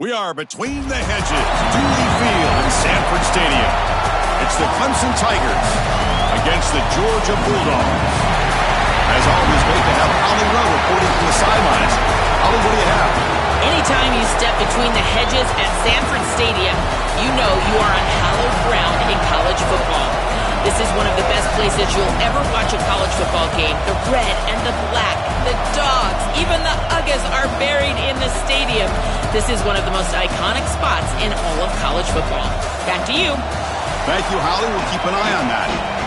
We are between the hedges, Dooley Field in Sanford Stadium. It's the Clemson Tigers against the Georgia Bulldogs. As always, great to have Holly Rowe reporting from the sidelines. Holly, what do you have? Anytime you step between the hedges at Sanford Stadium, you know you are on hallowed ground in college football. This is one of the best places you'll ever watch a college football game. The red and the black, the dogs, even the Uggas are buried in the stadium. This is one of the most iconic spots in all of college football. Back to you. Thank you, Holly. We'll keep an eye on that.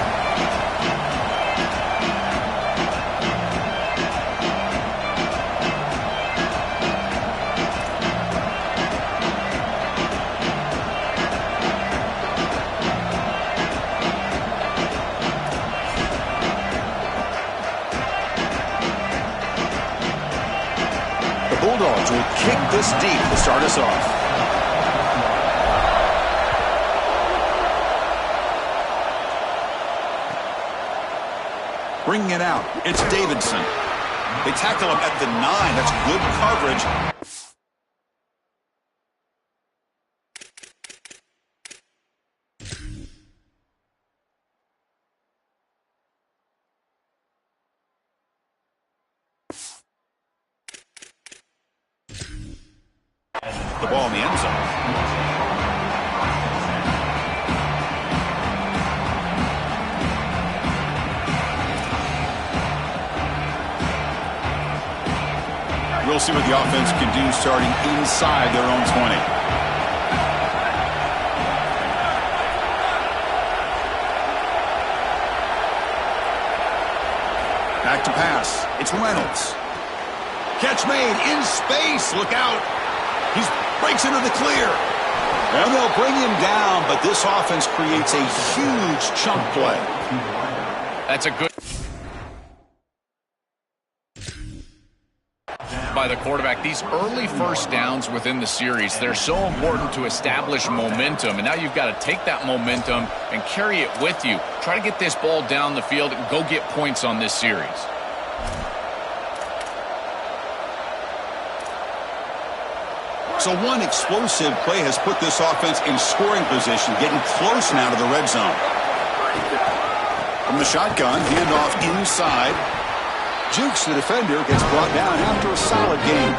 Bulldogs will kick this deep to start us off. Bringing it out, it's Davidson. They tackle him at the 9. That's good coverage. The ball in the end zone. We'll see what the offense can do starting inside their own 20. Back to pass. It's Reynolds. Catch made in space. Look out. He breaks into the clear. And they'll bring him down, but this offense creates a huge chunk play. That's a good by the quarterback. These early first downs within the series, they're so important to establish momentum. And now you've got to take that momentum and carry it with you. Try to get this ball down the field and go get points on this series. So one explosive play has put this offense in scoring position, getting close now to the red zone. From the shotgun, handoff inside. Jukes, the defender, gets brought down after a solid game.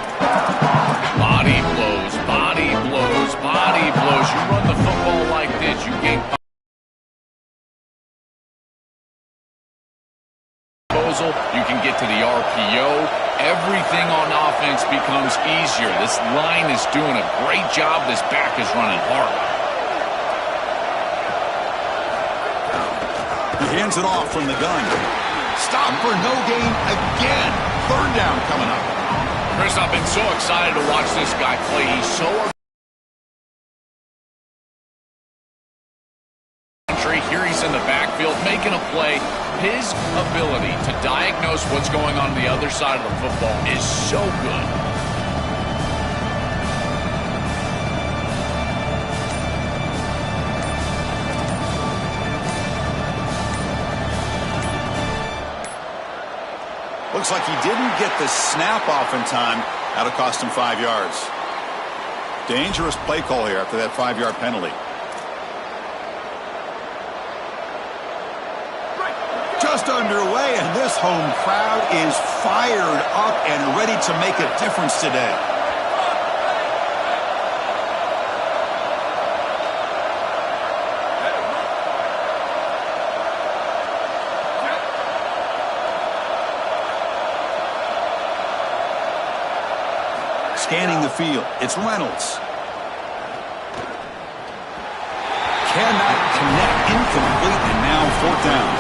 Body blows, body blows, body blows. You run the football like this, you gain proposal, you can get to the RPO. Everything on offense becomes easier. This line is doing a great job. This back is running hard. He hands it off from the gun. Stop for no gain again. Third down coming up. Chris, I've been so excited to watch this guy play. He's so here he's in the backfield making a play. His ability to diagnose what's going on the other side of the football is so good. Looks like he didn't get the snap off in time. That'll cost him 5 yards. Dangerous play call here after that 5-yard penalty. Just underway, and this home crowd is fired up and ready to make a difference today. Scanning the field, it's Reynolds. Cannot connect, incomplete, and now fourth down.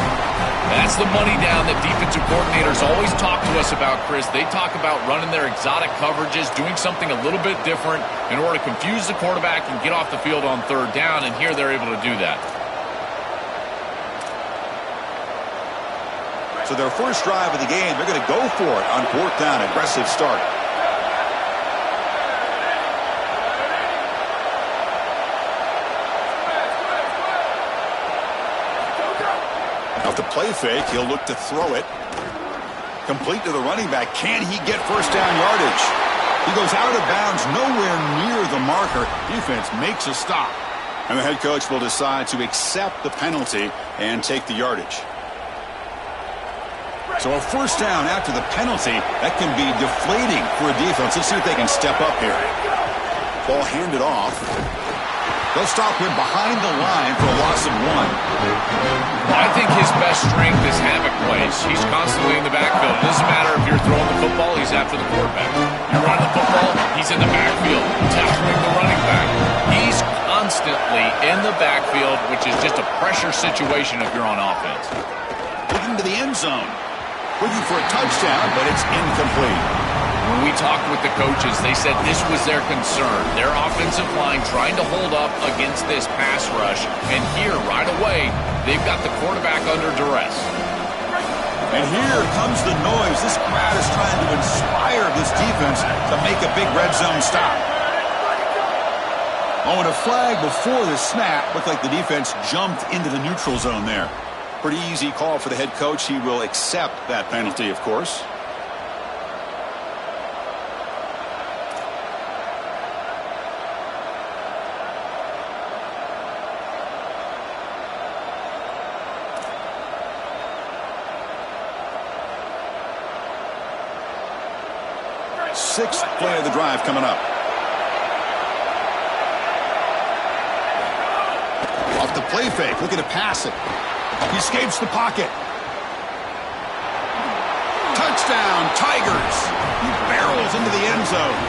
That's the money down that defensive coordinators always talk to us about, Chris. They talk about running their exotic coverages, doing something a little bit different in order to confuse the quarterback and get off the field on third down, and here they're able to do that. So their first drive of the game, they're going to go for it on fourth down. Aggressive start. Off the play fake, he'll look to throw it. Complete to the running back. Can he get first down yardage? He goes out of bounds, nowhere near the marker. Defense makes a stop. And the head coach will decide to accept the penalty and take the yardage. So a first down after the penalty, that can be deflating for a defense. Let's see if they can step up here. Ball handed off. They'll stop him behind the line for a loss of 1. I think his best strength is havoc plays. He's constantly in the backfield. It doesn't matter if you're throwing the football, he's after the quarterback. You're running the football, he's in the backfield, tackling the running back. He's constantly in the backfield, which is just a pressure situation if you're on offense. Looking to the end zone. Looking for a touchdown, but it's incomplete. When we talked with the coaches, they said this was their concern. Their offensive line trying to hold up against this pass rush. And here, right away, they've got the quarterback under duress. And here comes the noise. This crowd is trying to inspire this defense to make a big red zone stop. Oh, and a flag before the snap. Looked like the defense jumped into the neutral zone there. Pretty easy call for the head coach. He will accept that penalty, of course. Sixth play of the drive coming up. Off the play fake, looking to pass it. He escapes the pocket. Touchdown, Tigers. He barrels into the end zone.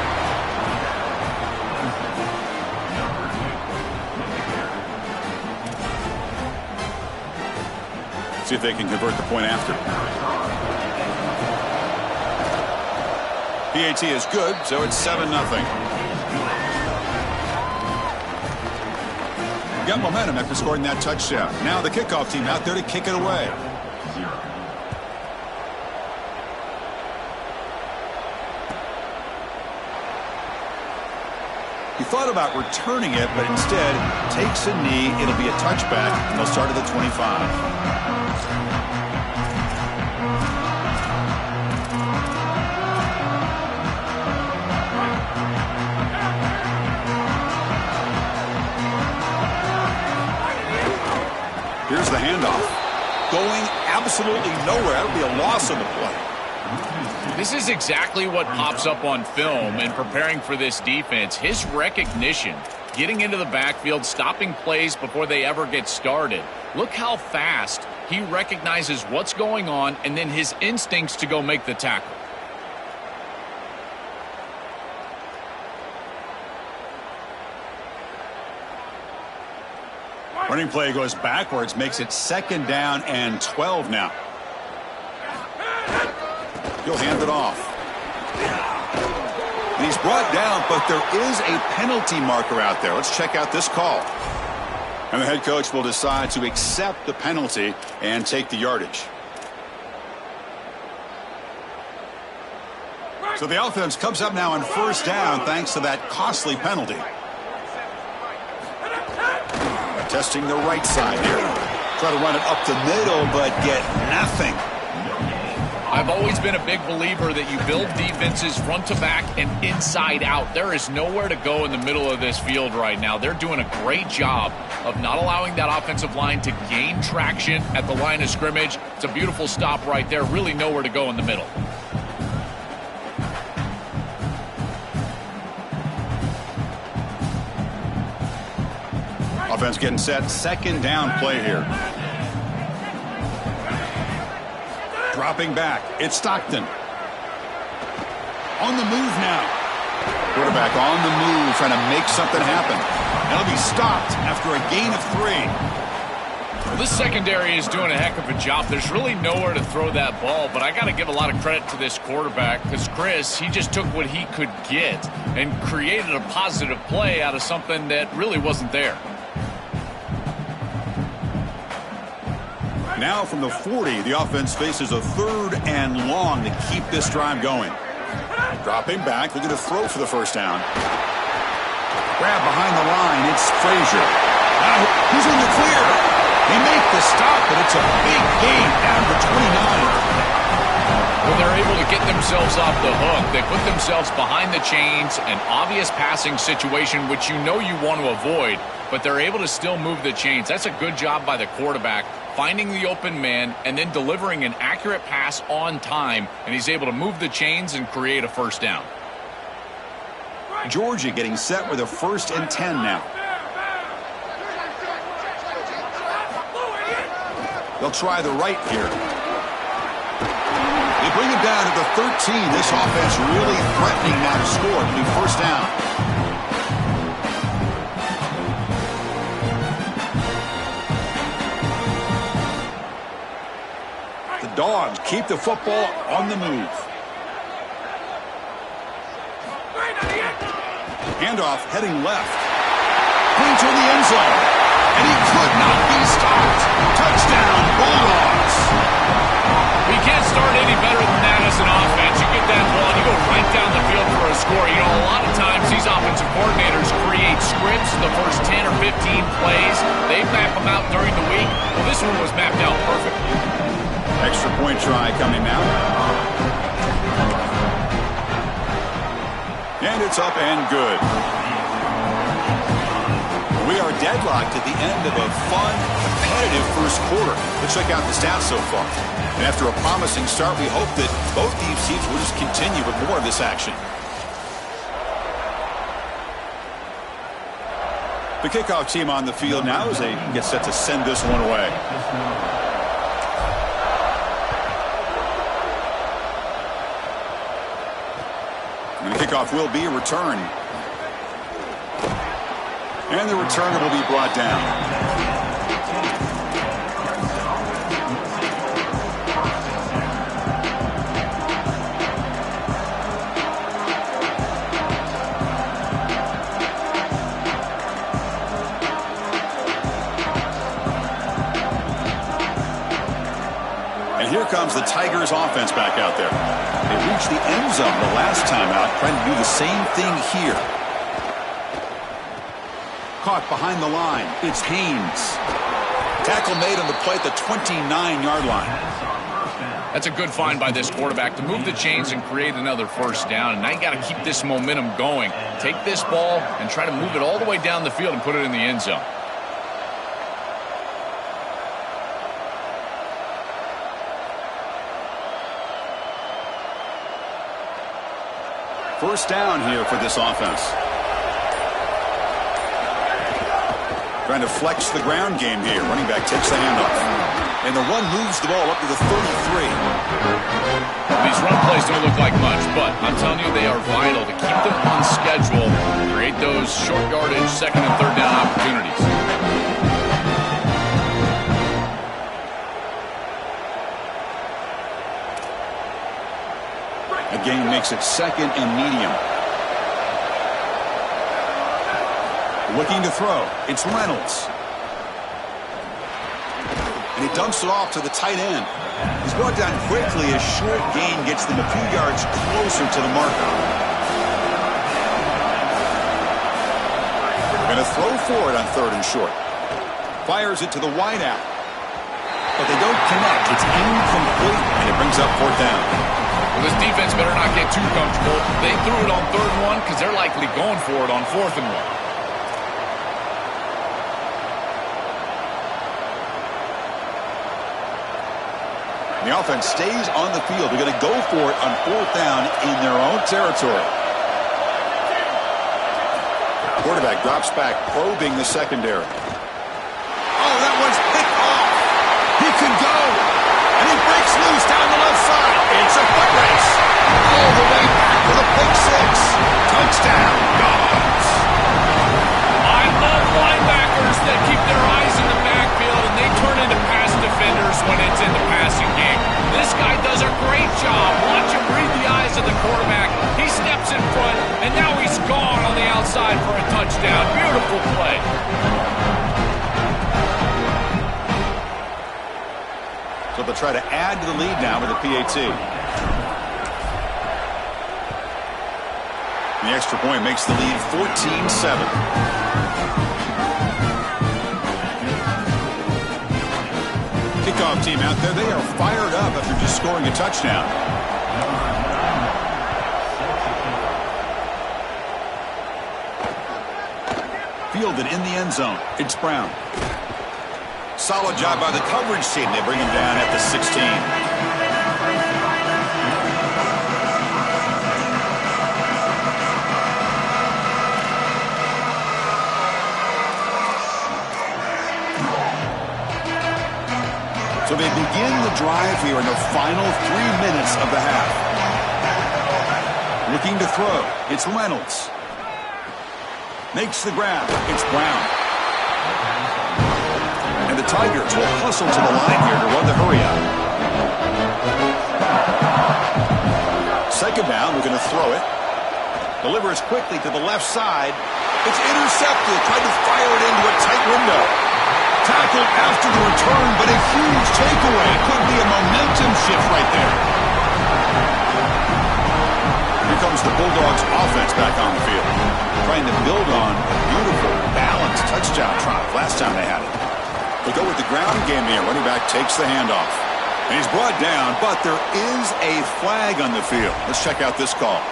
See if they can convert the point after. PAT is good, so it's 7-0. Got momentum after scoring that touchdown. Now the kickoff team out there to kick it away. He thought about returning it, but instead takes a knee. It'll be a touchback, and they'll start at the 25. Here's the handoff. Going absolutely nowhere. That'll be a loss on the play. This is exactly what pops up on film in preparing for this defense. His recognition, getting into the backfield, stopping plays before they ever get started. Look how fast he recognizes what's going on and then his instincts to go make the tackle. Running play goes backwards, makes it 2nd down and 12 now. He'll hand it off. And he's brought down, but there is a penalty marker out there. Let's check out this call. And the head coach will decide to accept the penalty and take the yardage. So the offense comes up now on 1st down thanks to that costly penalty. Testing the right side here. Try to run it up the middle, but get nothing. I've always been a big believer that you build defenses front to back and inside out. There is nowhere to go in the middle of this field right now. They're doing a great job of not allowing that offensive line to gain traction at the line of scrimmage. It's a beautiful stop right there. Really nowhere to go in the middle. Offense getting set. 2nd down play here. Dropping back. It's Stockton. On the move now. Quarterback on the move, trying to make something happen. That'll be stopped after a gain of 3. Well, this secondary is doing a heck of a job. There's really nowhere to throw that ball, but I got to give a lot of credit to this quarterback because Chris, he just took what he could get and created a positive play out of something that really wasn't there. Now from the 40, the offense faces a 3rd and long to keep this drive going. Dropping back, looking to throw for the 1st down. Grab behind the line, it's Frazier. Now he's in the clear. They make the stop, but it's a big gain down to 29. Well, they're able to get themselves off the hook. They put themselves behind the chains, an obvious passing situation, which you know you want to avoid, but they're able to still move the chains. That's a good job by the quarterback, finding the open man and then delivering an accurate pass on time, and he's able to move the chains and create a first down. Georgia getting set with a 1st and 10 now. They'll try the right here. They bring it down to the 13. This offense really threatening now to score. It'll be first down. The Dogs keep the football on the move. Handoff heading left. Going toward the end zone. And he could not be stopped. Touchdown, Bulldogs. You can't start any better than that as an offense. You get that ball, and you go right down the field for a score. You know, a lot of times these offensive coordinators create scripts the first 10 or 15 plays. They map them out during the week. Well, this one was mapped out perfectly. Extra point try coming now. And it's up and good. We are deadlocked at the end of a fun, competitive first quarter. Let's check out the stats so far. And after a promising start, we hope that both these teams will just continue with more of this action. The kickoff team on the field now as they get set to send this one away. And the kickoff will be a return. And the returner will be brought down. And here comes the Tigers offense back out there. They reached the end zone the last time out, trying to do the same thing here. Caught behind the line. It's Haynes. Tackle made on the play at the 29-yard line. That's a good find by this quarterback to move the chains and create another first down. And now you got to keep this momentum going. Take this ball and try to move it all the way down the field and put it in the end zone. First down here for this offense. Trying to flex the ground game here. Running back takes the handoff. And the run moves the ball up to the 33. These run plays don't look like much, but I'm telling you they are vital to keep them on schedule, create those short yardage second and third down opportunities. A gain makes it second and medium. Looking to throw. It's Reynolds. And he dumps it off to the tight end. He's brought down quickly. A short gain gets them a few yards closer to the marker. They're going to throw for it on 3rd and short. Fires it to the wideout. But they don't connect. It's incomplete, and it brings up 4th down. Well, this defense better not get too comfortable. They threw it on 3rd and 1 because they're likely going for it on 4th and 1. The offense stays on the field. They're going to go for it on 4th down in their own territory. Quarterback drops back, probing the secondary. Oh, that one's picked off. He can go. And he breaks loose down the left side. It's a foot race. All the way back for the pick 6. Touchdown, Dogs. I love linebackers that keep their eyes in the backfield and they turn into pass defenders when it's in the passing game. This guy does a great job. Watch him read the eyes of the quarterback. He steps in front, and now he's gone on the outside for a touchdown. Beautiful play. So they'll try to add to the lead now with a PAT. The extra point makes the lead 14-7. Kickoff team out there, they are fired up after just scoring a touchdown. fielded in the end zone. It's Brown. Solid job by the coverage team. They bring him down at the 16. So they begin the drive here in the final 3 minutes of the half. Looking to throw. It's Reynolds. Makes the grab. It's Brown. And the Tigers will hustle to the line here to run the hurry up. Second down, we're going to throw it. Delivers quickly to the left side. It's intercepted. Tried to fire it into a tight window. Tackled after the return, but a huge takeaway. Could be a momentum shift right there. Here comes the Bulldogs offense back on the field. Trying to build on a beautiful, balanced touchdown drive last time they had it. They go with the ground game here. Running back takes the handoff. And he's brought down, but there is a flag on the field. Let's check out this call.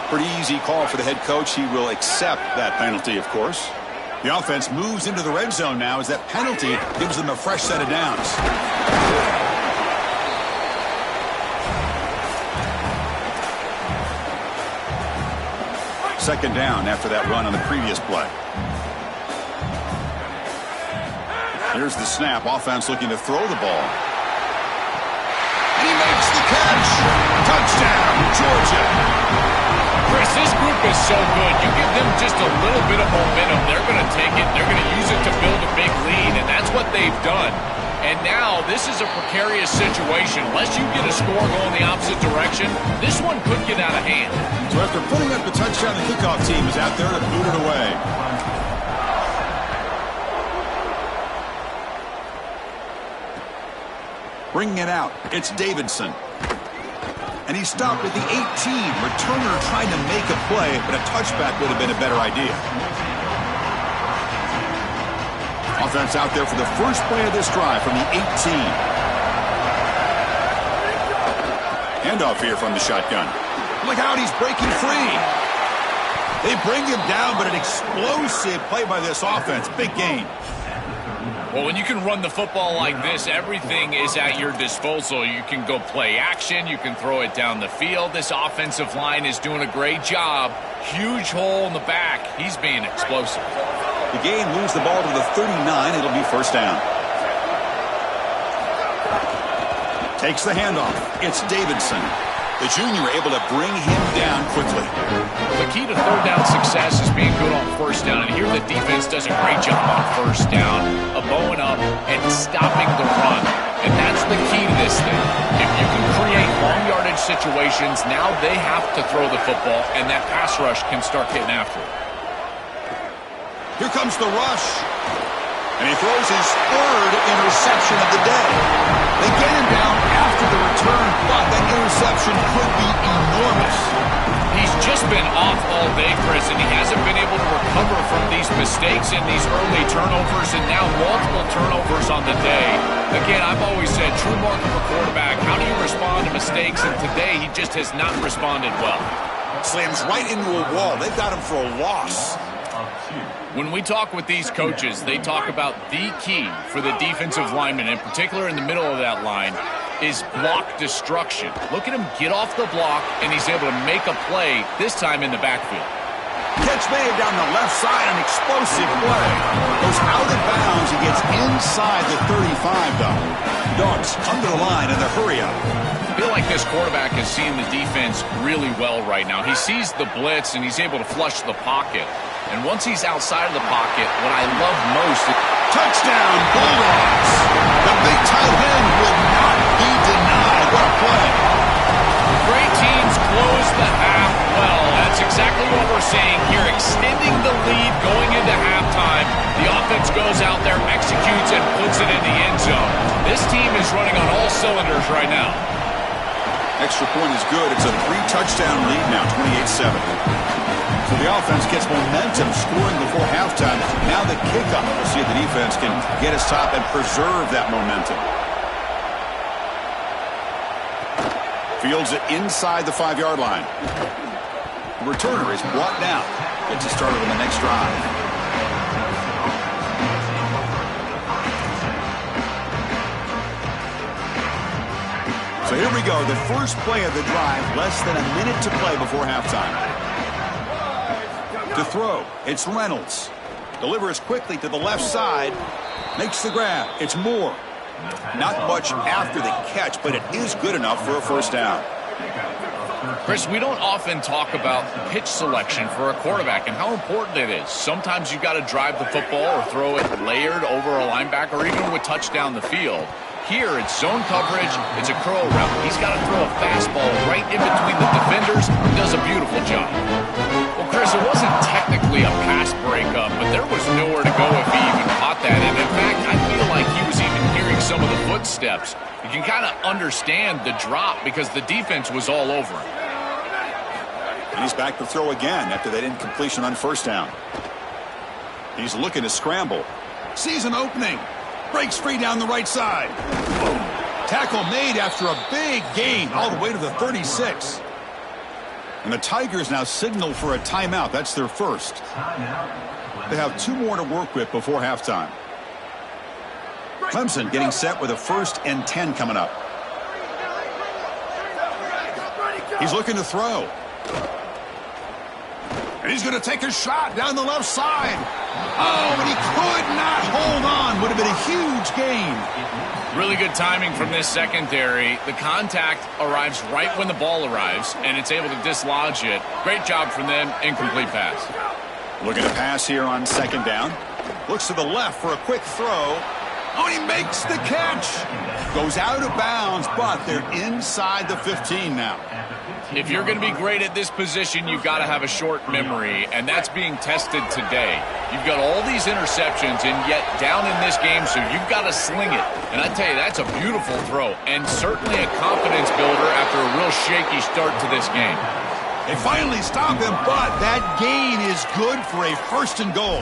Pretty easy call for the head coach. He will accept that penalty, of course. The offense moves into the red zone now as that penalty gives them a fresh set of downs. Second down after that run on the previous play. Here's the snap. Offense looking to throw the ball. And he makes the catch. Touchdown, Georgia. Chris, this group is so good. You give them just a little bit of momentum, they're going to take it, they're going to use it to build a big lead, and that's what they've done. And now this is a precarious situation. Unless you get a score going the opposite direction, this one could get out of hand. So after putting up the touchdown, the kickoff team is out there to boot it away. Bringing it out, it's Davidson. And he stopped at the 18. Returner trying to make a play, but a touchback would have been a better idea. Offense out there for the first play of this drive from the 18. Handoff here from the shotgun. Look out, he's breaking free. They bring him down, but an explosive play by this offense. Big gain. Well, when you can run the football like this, everything is at your disposal. You can go play action. You can throw it down the field. This offensive line is doing a great job. Huge hole in the back. He's being explosive. The gain moves the ball to the 39. It'll be first down. Takes the handoff. It's Davidson. The junior able to bring him down quickly. The key to third down success is being good on first down. And here the defense does a great job on first down of bowing up and stopping the run. And that's the key to this thing. If you can create long yardage situations, now they have to throw the football, and that pass rush can start getting after it. Here comes the rush. And he throws his third interception of the day. They get him down after the return, but that interception could be enormous. He's just been off all day, Chris, and he hasn't been able to recover from these mistakes and these early turnovers, and now multiple turnovers on the day. Again, I've always said, true mark of a quarterback, how do you respond to mistakes? And today, he just has not responded well. Slams right into a wall. They've got him for a loss. When we talk with these coaches, they talk about the key for the defensive lineman, in particular in the middle of that line, is block destruction. Look at him get off the block, and he's able to make a play, this time in the backfield. Catch made down the left side, an explosive play. Goes out of bounds. He gets inside the 35, though. Dogs come to the line in the hurry-up. I feel like this quarterback has seen the defense really well right now. He sees the blitz, and he's able to flush the pocket. And once he's outside of the pocket, what I love most is... Touchdown, Bulldogs! The big tight end will not be denied. What a play. Great teams close the half well. That's exactly what we're seeing here. Extending the lead going into halftime. The offense goes out there, executes, and puts it in the end zone. This team is running on all cylinders right now. Extra point is good. It's a 3-touchdown lead now, 28-7. So the offense gets momentum, scoring before halftime. Now the kickoff. We'll see if the defense can get his top and preserve that momentum. Fields it inside the 5-yard line. The returner is brought down. Gets it started on the next drive. So here we go, the first play of the drive, less than a minute to play before halftime. To throw, it's Reynolds. Delivers quickly to the left side. Makes the grab. It's Moore. Not much after the catch, but it is good enough for a first down. Chris, we don't often talk about pitch selection for a quarterback and how important it is. Sometimes you've got to drive the football or throw it layered over a linebacker or even with touch down the field. Here, it's zone coverage. It's a curl route. He's got to throw a fastball right in between the defenders. He does a beautiful job. Well, Chris, it wasn't technically a pass breakup, but there was nowhere to go if he even caught that. And in fact, I feel like he was even hearing some of the footsteps. You can kind of understand the drop because the defense was all over him. And he's back to throw again after that incompletion on first down. He's looking to scramble. Sees an opening. Breaks free down the right side. Boom. Tackle made after a big gain all the way to the 36. And the Tigers now signal for a timeout. That's their first. They have 2 more to work with before halftime. Clemson getting set with a 1st and 10 coming up. He's looking to throw. And he's going to take a shot down the left side. Oh, and he could not hold on. Would have been a huge gain. Really good timing from this secondary. The contact arrives right when the ball arrives, and it's able to dislodge it. Great job from them. Incomplete pass. Looking to pass here on 2nd down. Looks to the left for a quick throw. Oh, he makes the catch. Goes out of bounds, but they're inside the 15 now. If you're going to be great at this position, you've got to have a short memory, and that's being tested today. You've got all these interceptions, and yet down in this game, so you've got to sling it. And I tell you, that's a beautiful throw, and certainly a confidence builder after a real shaky start to this game. They finally stop him, but that gain is good for a 1st and goal.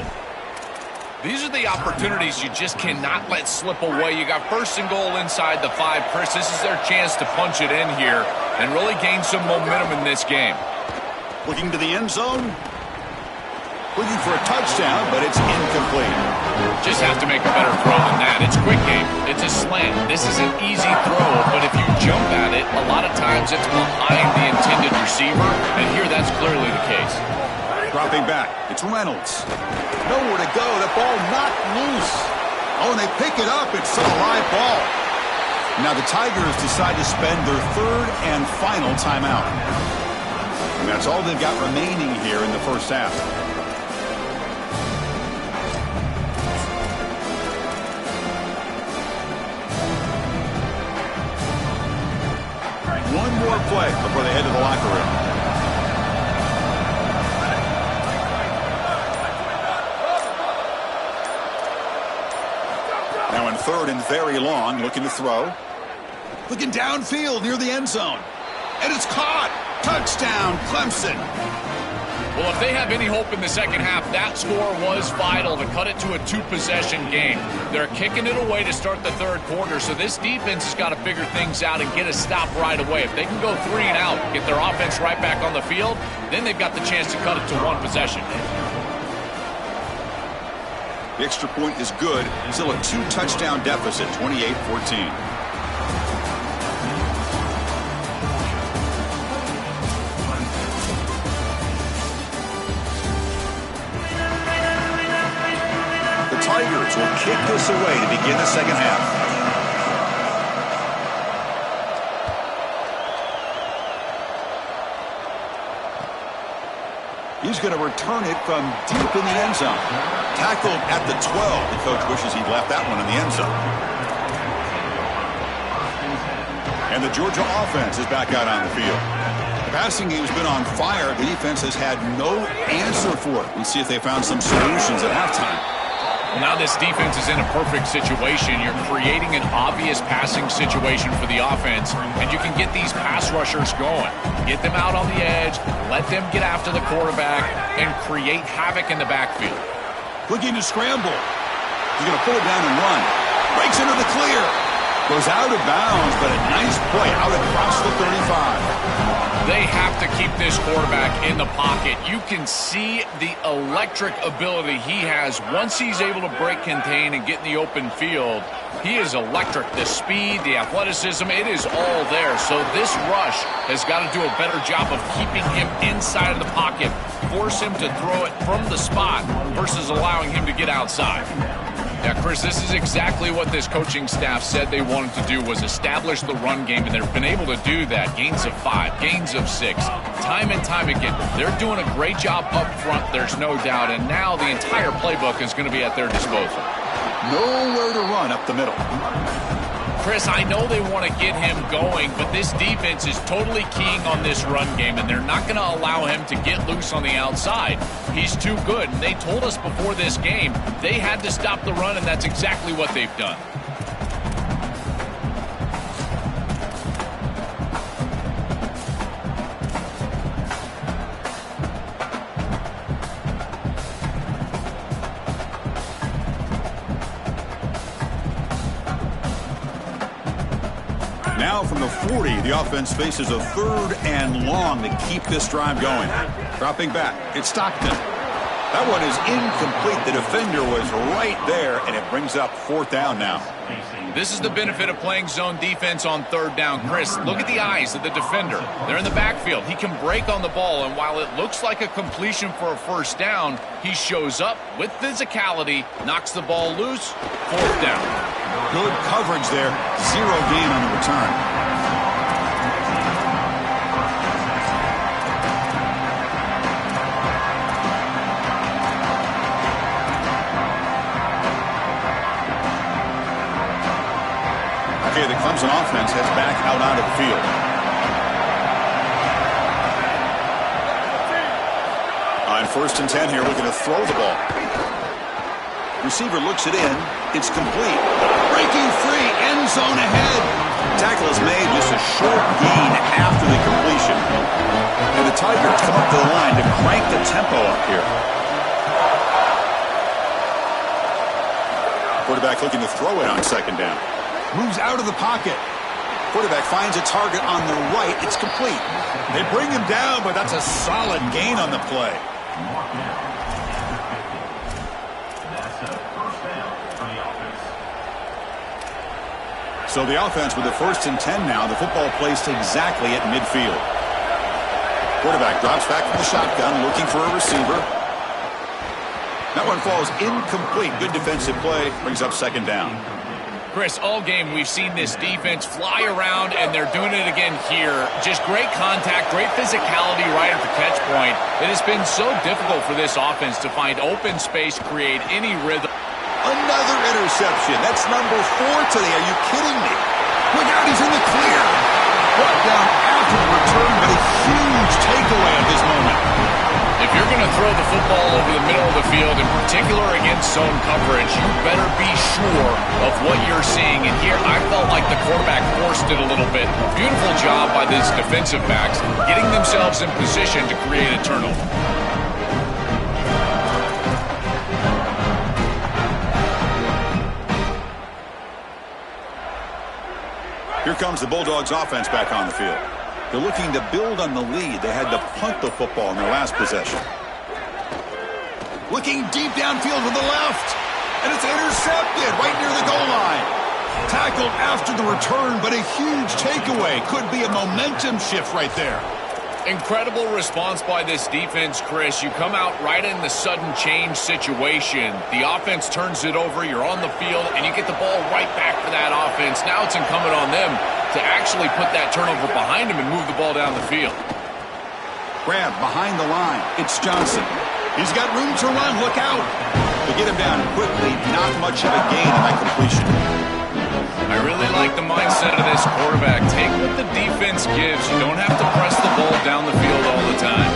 These are the opportunities you just cannot let slip away. You got 1st and goal inside the 5. Chris, this is their chance to punch it in here and really gain some momentum in this game. Looking to the end zone. Looking for a touchdown, but it's incomplete. Just have to make a better throw than that. It's quick game. It's a slant. This is an easy throw, but if you jump at it, a lot of times it's behind the intended receiver, and here that's clearly the case. Dropping back. It's Reynolds. Nowhere to go. The ball knocked loose. Oh, and they pick it up. It's still a live ball. Now the Tigers decide to spend their 3rd and final timeout. And that's all they've got remaining here in the first half. One more play before they head to the locker room. Now in 3rd and very long, looking to throw. Looking downfield near the end zone. And it's caught. Touchdown, Clemson. Well, if they have any hope in the second half, that score was vital to cut it to a 2-possession game. They're kicking it away to start the 3rd quarter, so this defense has got to figure things out and get a stop right away. If they can go 3 and out, get their offense right back on the field, then they've got the chance to cut it to 1 possession. The extra point is good. Still a 2-touchdown deficit, 28-14. The Tigers will kick this away to begin the second half. He's going to return it from deep in the end zone. Tackled at the 12. The coach wishes he'd left that one in the end zone. And the Georgia offense is back out on the field. The passing game's been on fire. The defense has had no answer for it. We'll see if they found some solutions at halftime. Well, now this defense is in a perfect situation. You're creating an obvious passing situation for the offense, and you can get these pass rushers going. Get them out on the edge, let them get after the quarterback, and create havoc in the backfield. Looking to scramble. He's going to pull it down and run. Breaks into the clear. Goes out of bounds, but a nice play out across the 35. They have to keep this quarterback in the pocket. You can see the electric ability he has once he's able to break contain and get in the open field. He is electric. The speed, the athleticism, it is all there. So this rush has got to do a better job of keeping him inside of the pocket, force him to throw it from the spot versus allowing him to get outside. Yeah, Chris, this is exactly what this coaching staff said they wanted to do, was establish the run game, and they've been able to do that. Gains of 5, gains of 6, time and time again. They're doing a great job up front, there's no doubt, and now the entire playbook is going to be at their disposal. Nowhere to run up the middle. Chris, I know they want to get him going, but this defense is totally keying on this run game, and they're not going to allow him to get loose on the outside. He's too good, and they told us before this game they had to stop the run, and that's exactly what they've done. Now from the 40, the offense faces a 3rd and long to keep this drive going. Dropping back, it's Stockton. That one is incomplete. The defender was right there, and it brings up 4th down now. This is the benefit of playing zone defense on 3rd down. Chris, look at the eyes of the defender. They're in the backfield. He can break on the ball, and while it looks like a completion for a 1st down, he shows up with physicality, knocks the ball loose, 4th down. Good coverage there. 0 gain on the return. Okay, the Clemson offense heads back out onto the field. On 1st and 10 here, looking to throw the ball. Receiver looks it in. It's complete. Breaking free, end zone ahead. Tackle is made, just a short gain after the completion. And the Tigers come up to the line to crank the tempo up here. Quarterback looking to throw it on 2nd down. Moves out of the pocket. Quarterback finds a target on the right. It's complete. They bring him down, but that's a solid gain on the play. So the offense with the 1st and 10 now. The football placed exactly at midfield. Quarterback drops back from the shotgun, looking for a receiver. That one falls incomplete. Good defensive play. Brings up 2nd down. Chris, all game we've seen this defense fly around, and they're doing it again here. Just great contact, great physicality right at the catch point. It has been so difficult for this offense to find open space, create any rhythm. Another interception. That's number 4 today. Are you kidding me? Look out, he's in the clear. Brought down after the return, but a huge takeaway at this moment. If you're going to throw the football over the middle of the field, in particular against zone coverage, you better be sure of what you're seeing. And here, I felt like the quarterback forced it a little bit. Beautiful job by these defensive backs, getting themselves in position to create a turnover. Here comes the Bulldogs offense back on the field. They're looking to build on the lead. They had to punt the football in their last possession. Looking deep downfield to the left. And it's intercepted right near the goal line. Tackled after the return, but a huge takeaway. Could be a momentum shift right there. Incredible response by this defense, Chris. You come out right in the sudden change situation. The offense turns it over, you're on the field, and you get the ball right back for that offense. Now it's incumbent on them to actually put that turnover behind them and move the ball down the field. Grab behind the line. It's Johnson. He's got room to run. Look out. They get him down quickly. Not much of a gain on that completion. I really like the mindset of this quarterback. Take what the defense gives. You don't have to press the ball down the field all the time.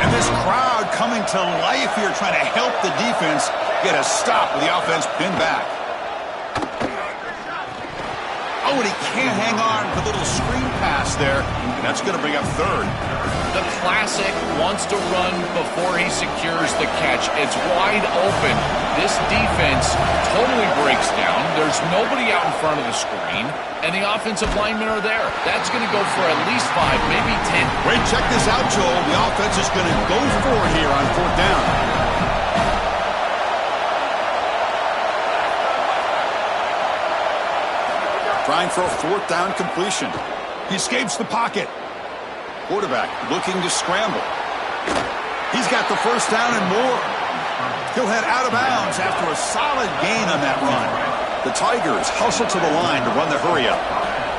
And this crowd coming to life here, trying to help the defense get a stop with the offense pinned back. Oh, and he can't hang on for the little screen pass there. And that's going to bring up third. The classic wants to run before he secures the catch. It's wide open. This defense totally breaks down. There's nobody out in front of the screen, and the offensive linemen are there. That's going to go for at least 5, maybe 10. Wait, check this out, Joel. The offense is going to go for it here on fourth down. Trying for a fourth down completion. He escapes the pocket. Quarterback looking to scramble. He's got the first down and more. He'll head out of bounds after a solid gain on that run. The Tigers hustle to the line to run the hurry up.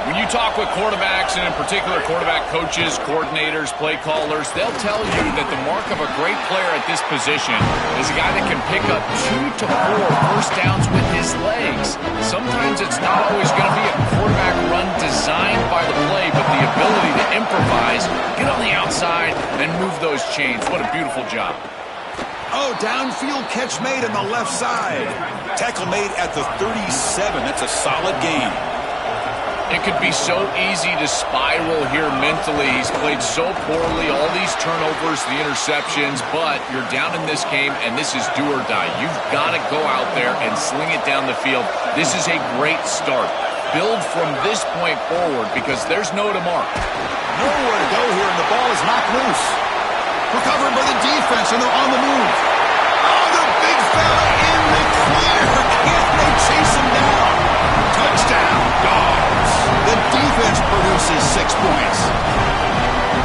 When you talk with quarterbacks, and in particular quarterback coaches, coordinators, play callers, they'll tell you that the mark of a great player at this position is a guy that can pick up 2 to 4 first downs with his legs. Sometimes it's not always going to be a quarterback run designed by the play, but the ability to improvise, get on the outside, and move those chains. What a beautiful job. Oh, downfield catch made on the left side. Tackle made at the 37. That's a solid gain. It could be so easy to spiral here mentally. He's played so poorly, all these turnovers, the interceptions, but you're down in this game, and this is do or die. You've got to go out there and sling it down the field. This is a great start. Build from this point forward because there's no tomorrow. Nowhere to go here, and the ball is knocked loose. Recovered by the defense, and they're on the move. Oh, the big fella in the clear. Can't they chase him down? Touchdown, Dogs. The defense produces 6 points.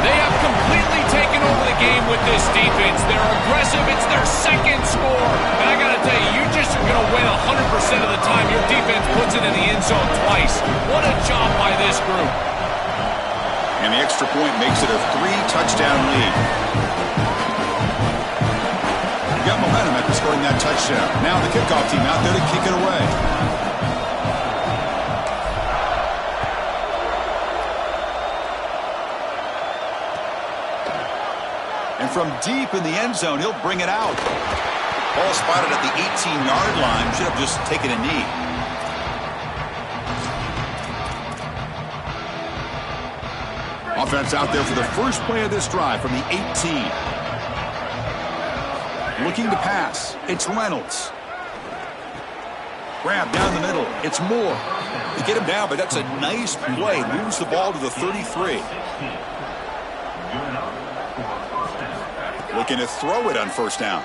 They have completely taken over the game with this defense. They're aggressive. It's their second score. And I got to tell you, you just are going to win 100% of the time your defense puts it in the end zone twice. What a job by this group. And the extra point makes it a 3-touchdown lead. You got momentum after scoring that touchdown. Now the kickoff team out there to kick it away. And from deep in the end zone, he'll bring it out. Ball spotted at the 18-yard line. Should have just taken a knee. Offense out there for the first play of this drive from the 18. Looking to pass. It's Reynolds. Grab down the middle. It's Moore. They get him down, but that's a nice play. Moves the ball to the 33. Looking to throw it on first down.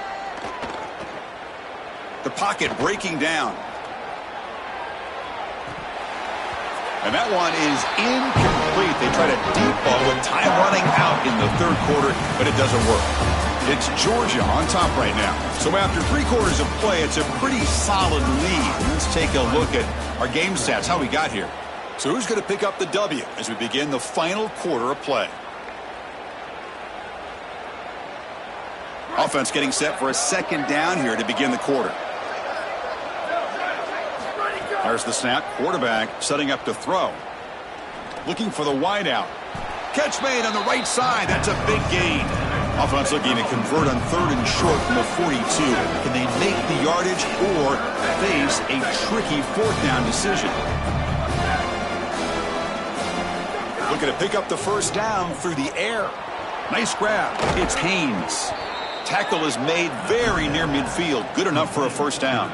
The pocket breaking down. And that one is incomplete. They tried a deep ball with time running out in the third quarter, but it doesn't work. It's Georgia on top right now. So after 3 quarters of play, it's a pretty solid lead. Let's take a look at our game stats, how we got here. So who's going to pick up the W as we begin the final quarter of play? Offense getting set for a second down here to begin the quarter. There's the snap. Quarterback setting up to throw. Looking for the wideout. Catch made on the right side. That's a big gain. Offense looking to convert on 3rd and short from the 42. Can they make the yardage or face a tricky 4th down decision? Looking to pick up the first down through the air. Nice grab. It's Haynes. Tackle is made very near midfield. Good enough for a first down.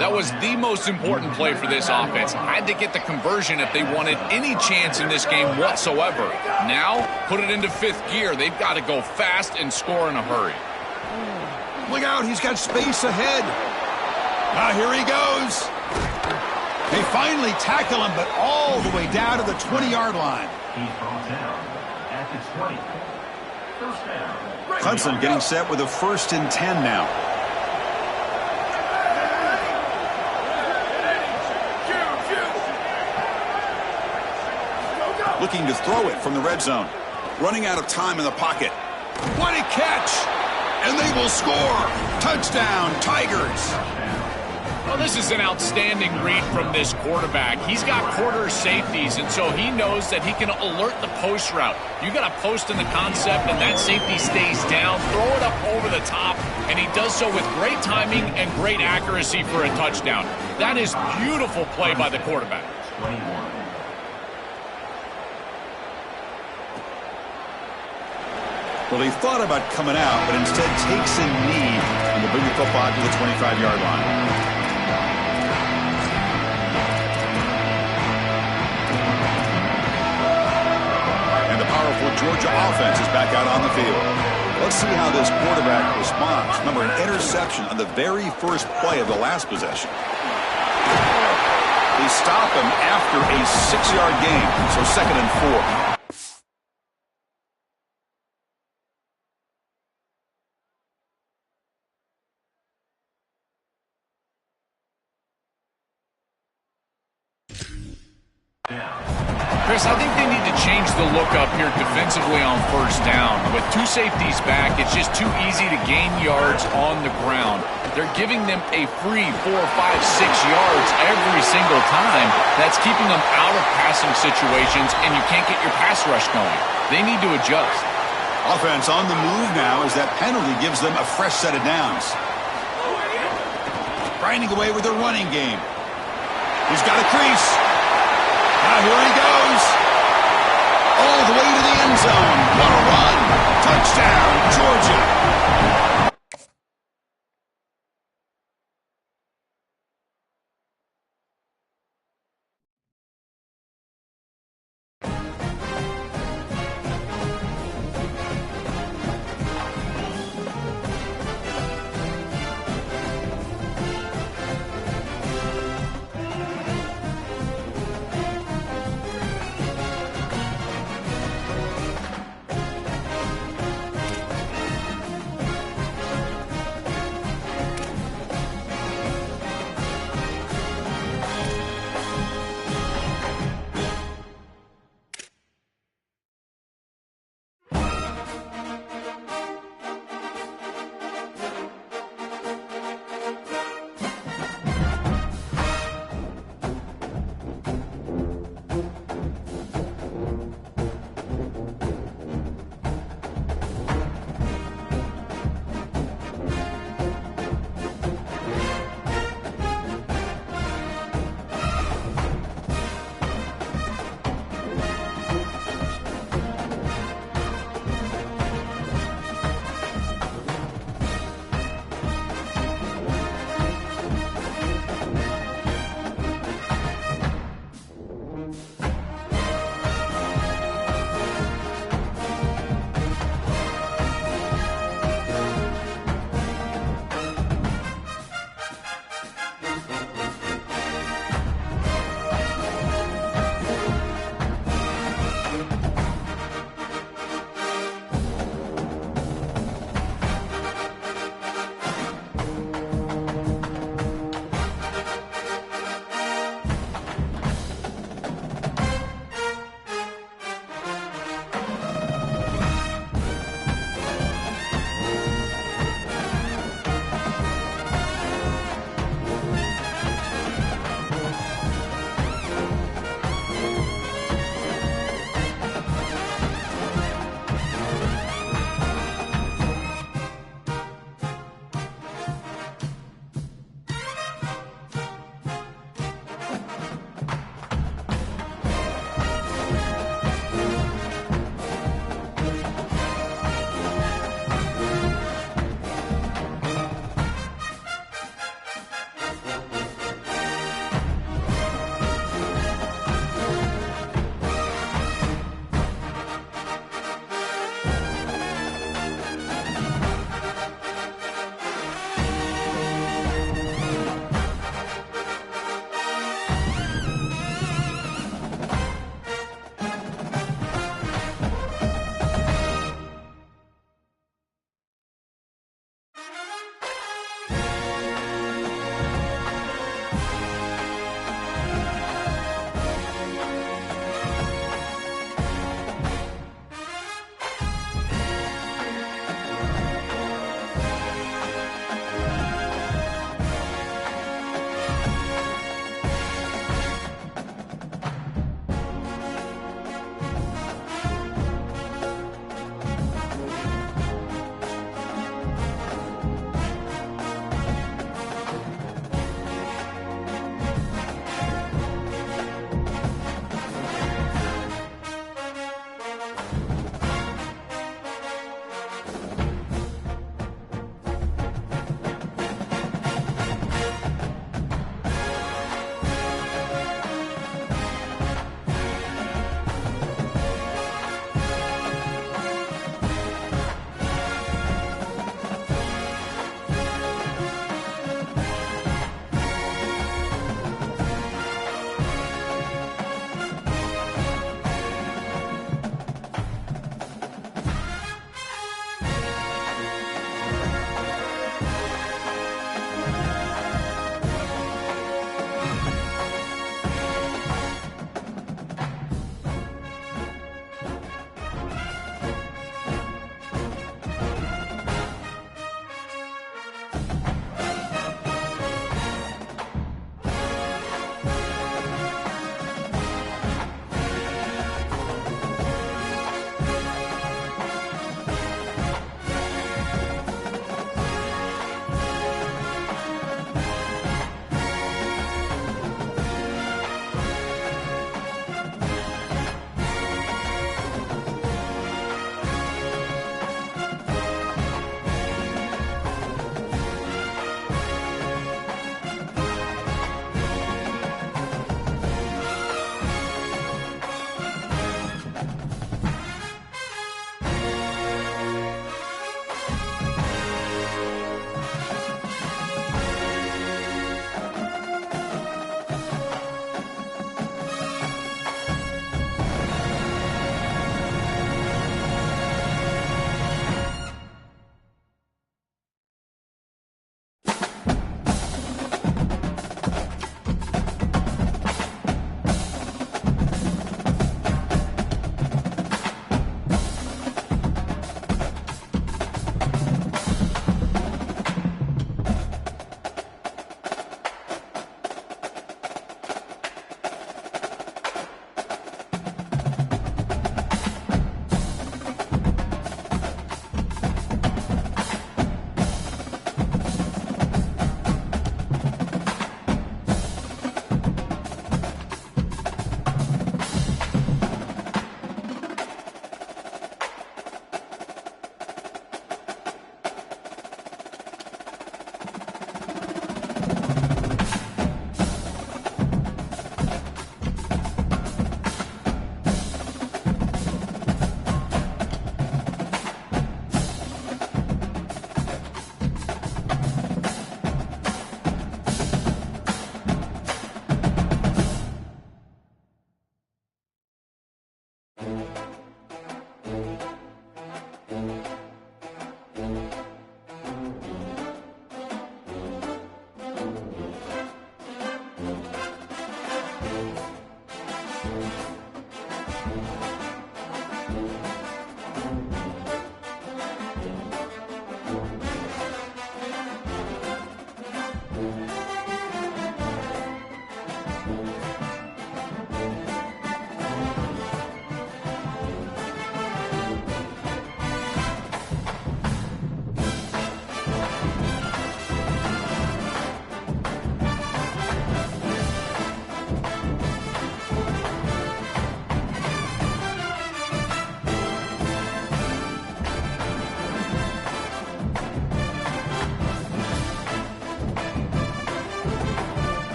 That was the most important play for this offense. Had to get the conversion if they wanted any chance in this game whatsoever. Now, put it into 5th gear. They've got to go fast and score in a hurry. Look out, he's got space ahead. Now here he goes. They finally tackle him, but all the way down to the 20-yard line. He's brought down at the 20. First down. Clemson getting set with a 1st and 10 now. Looking to throw it from the red zone. Running out of time in the pocket. What a catch! And they will score! Touchdown, Tigers! Well, this is an outstanding read from this quarterback. He's got quarter safeties, and so he knows that he can alert the post route. You got a post in the concept, and that safety stays down. Throw it up over the top, and he does so with great timing and great accuracy for a touchdown. That is beautiful play by the quarterback. 21. Well, he thought about coming out, but instead takes a knee and will bring the football to the 25-yard line. And the powerful Georgia offense is back out on the field. Let's see how this quarterback responds. Remember, an interception on the very first play of the last possession. They stop him after a 6-yard gain, so 2nd and 4. Chris, I think they need to change the look up here defensively on first down. With 2 safeties back, it's just too easy to gain yards on the ground. They're giving them a free 4, 5, 6 yards every single time. That's keeping them out of passing situations, and you can't get your pass rush going. They need to adjust. Offense on the move now as that penalty gives them a fresh set of downs. Grinding away with their running game. He's got a crease. Now here he goes. All the way to the end zone. What a run. Touchdown, Georgia.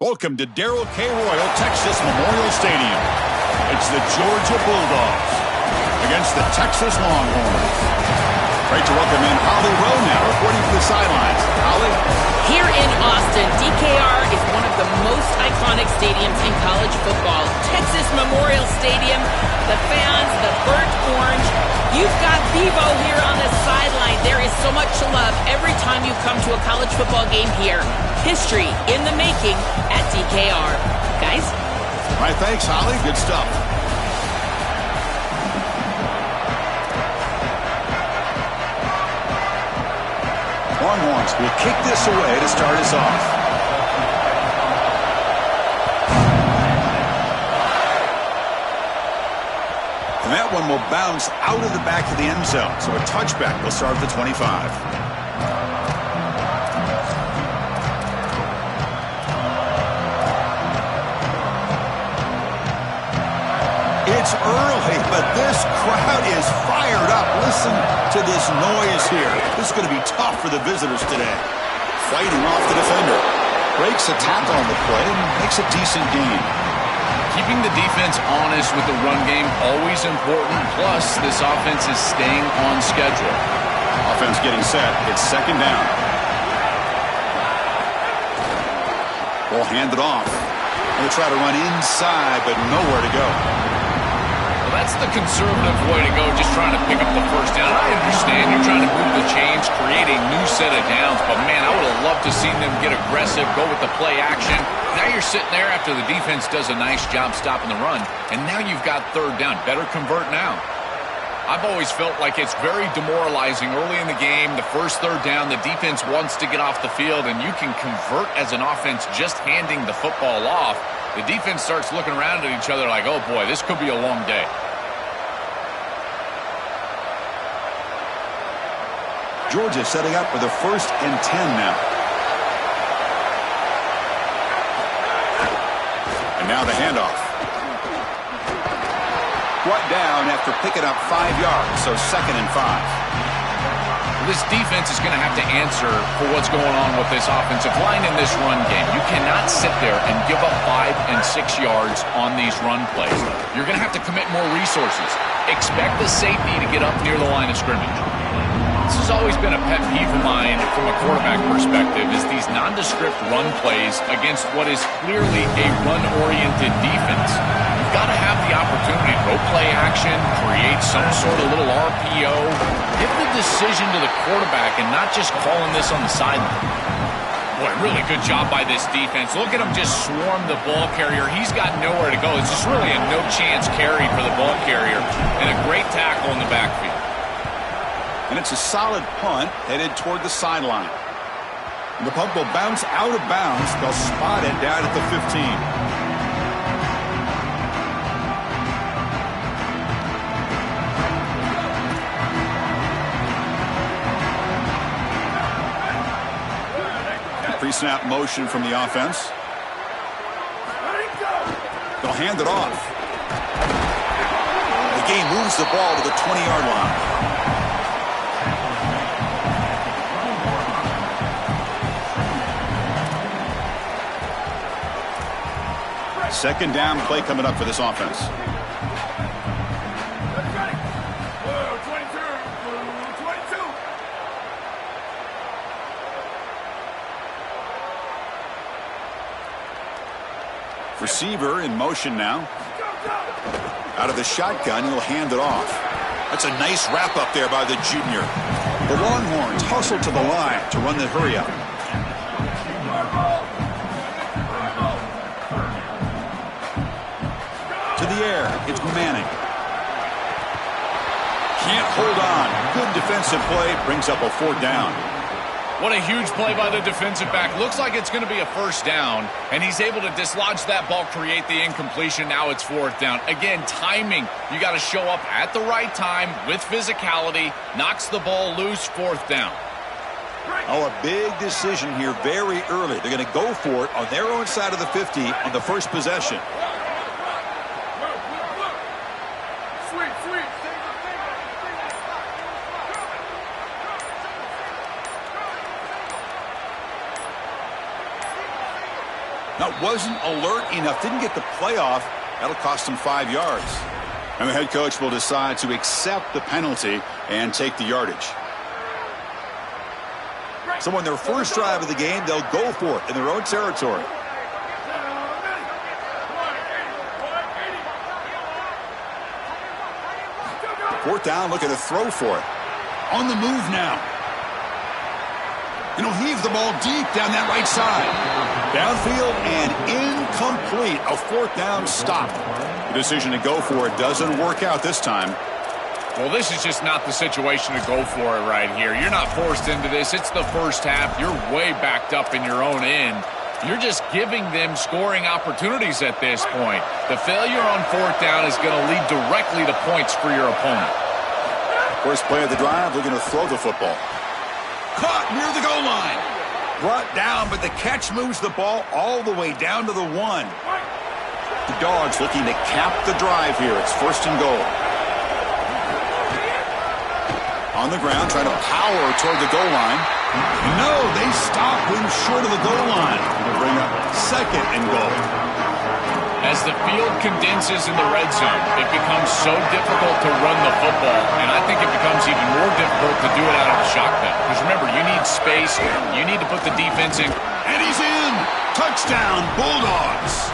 Welcome to Darrell K. Royal, Texas Memorial Stadium. It's the Georgia Bulldogs against the Texas Longhorns. Great to welcome in Holly Rowe now, reporting for the sidelines. Holly? Here in Austin, DKR is one of the most iconic stadiums in college football. Texas Memorial Stadium, the fans, the burnt orange. You've got Bevo here on the sideline. There is so much to love every time you come to a college football game here. History in the making at DKR. Guys? All right, thanks, Holly. Good stuff. Longhorns will kick this away to start us off. And that one will bounce out of the back of the end zone. So a touchback will start at the 25. It's early, but this crowd is fired up. Listen to this noise here. This is going to be tough for the visitors today. Fighting off the defender. Breaks a tackle on the play and makes a decent gain. Keeping the defense honest with the run game, always important. Plus, this offense is staying on schedule. Offense getting set. It's second down. Ball handed off. They'll try to run inside, but nowhere to go. Well, that's the conservative way to go, just trying to pick up the first down. I understand you're trying to move the chains, create a new set of downs, but man, I would have loved to see them get aggressive, go with the play action. Now you're sitting there after the defense does a nice job stopping the run, and now you've got third down. Better convert now. I've always felt like it's very demoralizing early in the game. The first third down, the defense wants to get off the field, and you can convert as an offense just handing the football off. The defense starts looking around at each other like, oh boy, this could be a long day. Georgia setting up for the 1st and 10 now. And now the handoff. Brought down after picking up 5 yards, so 2nd and 5. This defense is going to have to answer for what's going on with this offensive line in this run game. You cannot sit there and give up 5 and 6 yards on these run plays. You're going to have to commit more resources. Expect the safety to get up near the line of scrimmage. This has always been a pet peeve of mine from a quarterback perspective, is these nondescript run plays against what is clearly a run-oriented defense. You've got to have the opportunity to go play action, create some sort of little RPO, give the decision to the quarterback and not just calling this on the sideline. Boy, really good job by this defense. Look at him just swarm the ball carrier. He's got nowhere to go. It's just really a no-chance carry for the ball carrier and a great tackle in the backfield. And it's a solid punt headed toward the sideline. The punt will bounce out of bounds. They'll spot it down at the 15. Pre-snap motion from the offense. They'll hand it off. The game moves the ball to the 20-yard line. Second down play coming up for this offense. Receiver in motion now. Out of the shotgun, he'll hand it off. That's a nice wrap up there by the junior. The Longhorns hustle to the line to run the hurry up. To the air, it's Manning. Can't hold on. Good defensive play, brings up a 4th down. What a huge play by the defensive back. Looks like it's going to be a first down, and he's able to dislodge that ball, create the incompletion. Now it's 4th down. Again, timing. You got to show up at the right time with physicality. Knocks the ball loose, 4th down. Oh, a big decision here very early. They're going to go for it on their own side of the 50 on the first possession. Now, wasn't alert enough, didn't get the playoff. That'll cost him 5 yards. And the head coach will decide to accept the penalty and take the yardage. So on their first drive of the game, they'll go for it in their own territory. Fourth down, looking to throw for it. On the move now. And he'll heave the ball deep down that right side. Downfield and incomplete. A fourth down stop. The decision to go for it doesn't work out this time. Well, this is just not the situation to go for it right here. You're not forced into this. It's the first half. You're way backed up in your own end. You're just giving them scoring opportunities at this point. The failure on fourth down is going to lead directly to points for your opponent. First play of the drive, looking to throw the football. Caught near the goal line. Brought down, but the catch moves the ball all the way down to the 1. The Dogs looking to cap the drive here. It's first and goal. On the ground, trying to power toward the goal line. No, they stop him short of the goal line. They'll bring up second and goal. As the field condenses in the red zone, it becomes so difficult to run the football, and I think it becomes even more difficult to do it out of the shotgun. Because remember, you need space, you need to put the defense in. And he's in! Touchdown, Bulldogs!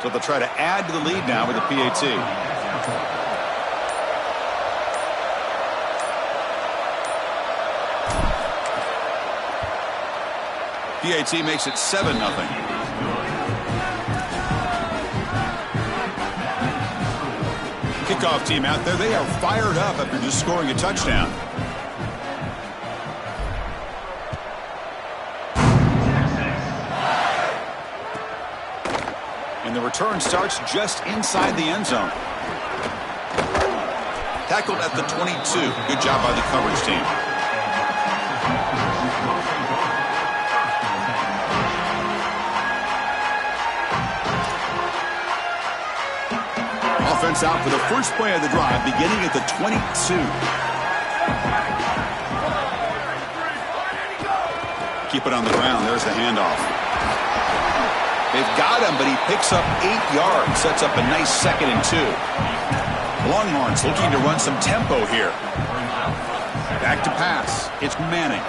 So they'll try to add to the lead now with the PAT. PAT makes it 7-0. Kickoff team out there. They are fired up after just scoring a touchdown. And the return starts just inside the end zone. Tackled at the 22. Good job by the coverage team. Offense out for the first play of the drive, beginning at the 22. Keep it on the ground. There's the handoff. They've got him, but he picks up 8 yards. Sets up a nice 2nd and 2. Longhorns looking to run some tempo here. Back to pass. It's Manning.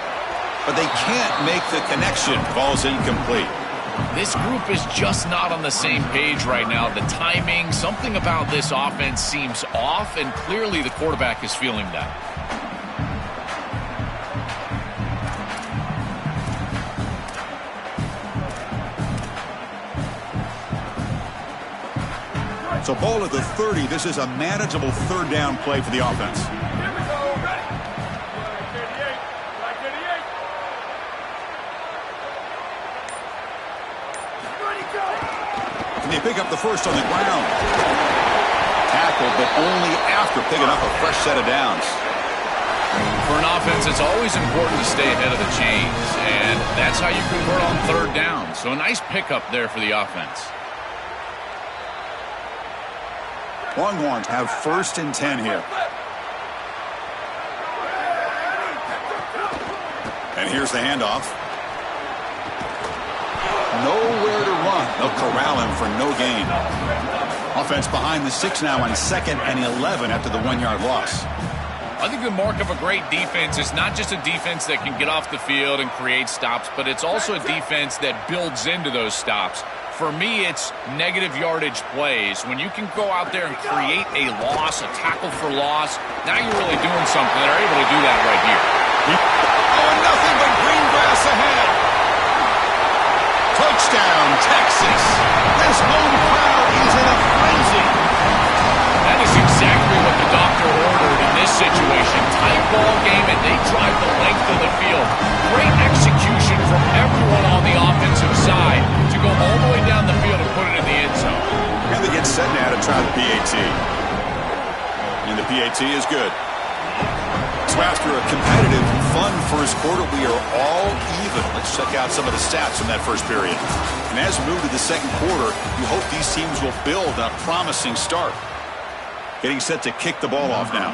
But they can't make the connection. Ball's incomplete. This group is just not on the same page right now. The timing, something about this offense seems off, and clearly the quarterback is feeling that. So ball at the 30. This is a manageable third down play for the offense. And they pick up the first on the ground. Tackled, but only after picking up a fresh set of downs. For an offense, it's always important to stay ahead of the chains, and that's how you convert on third down. So a nice pickup there for the offense. Longhorns have first and 10 here. And here's the handoff. Nowhere to run. They'll corral him for no gain. Offense behind the 6 now on 2nd and 11 after the 1-yard loss. I think the mark of a great defense is not just a defense that can get off the field and create stops, but it's also a defense that builds into those stops. For me, it's negative yardage plays. When you can go out there and create a loss, a tackle for loss, now you're really doing something. They're able to do that right here. Oh, nothing but green grass ahead. Touchdown, Texas. This home crowd is in a frenzy. That is exactly what the doctor ordered in this situation. Tight ball game, and they drive the length of the field. Great execution from everyone on the offensive side to go all the way down the field and put it in the end zone. And the gets set now to try the PAT. And the PAT is good. So after a competitive, fun first quarter, we are all even. Let's check out some of the stats from that first period. And as we move to the second quarter, we hope these teams will build on a promising start. Getting set to kick the ball off now.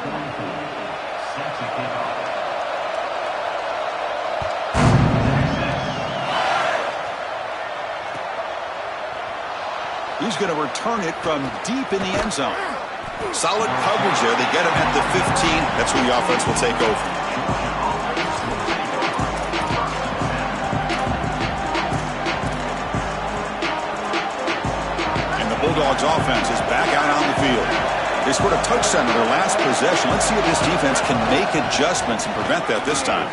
He's going to return it from deep in the end zone. Solid coverage there. They get him at the 15. That's where the offense will take over. And the Bulldogs offense is back out on the field. They scored a touchdown in their last possession. Let's see if this defense can make adjustments and prevent that this time.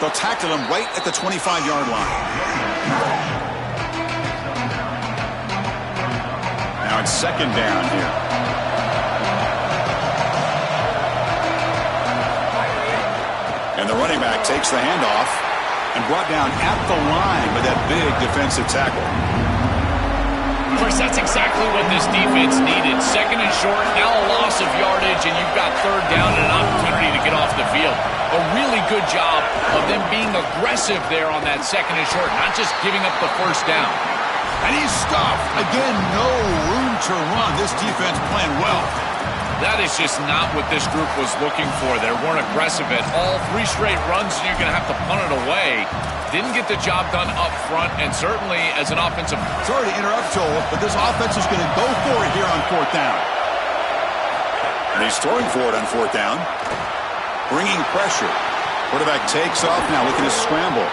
They'll tackle him right at the 25-yard line. Now it's second down here. And the running back takes the handoff and brought down at the line with that big defensive tackle. Chris, that's exactly what this defense needed. Second and short, now a loss of yardage, and you've got third down and an opportunity to get off the field. A really good job of them being aggressive there on that second and short, not just giving up the first down. And he's stopped. Again, no room to run. This defense playing well. That is just not what this group was looking for. They weren't aggressive at all. 3 straight runs, and you're going to have to punt it away. Didn't get the job done up front, and certainly as an offensive... Sorry to interrupt, Joel, but this offense is going to go for it here on fourth down. And he's throwing for it on fourth down. Bringing pressure. Quarterback takes off now, looking to scramble.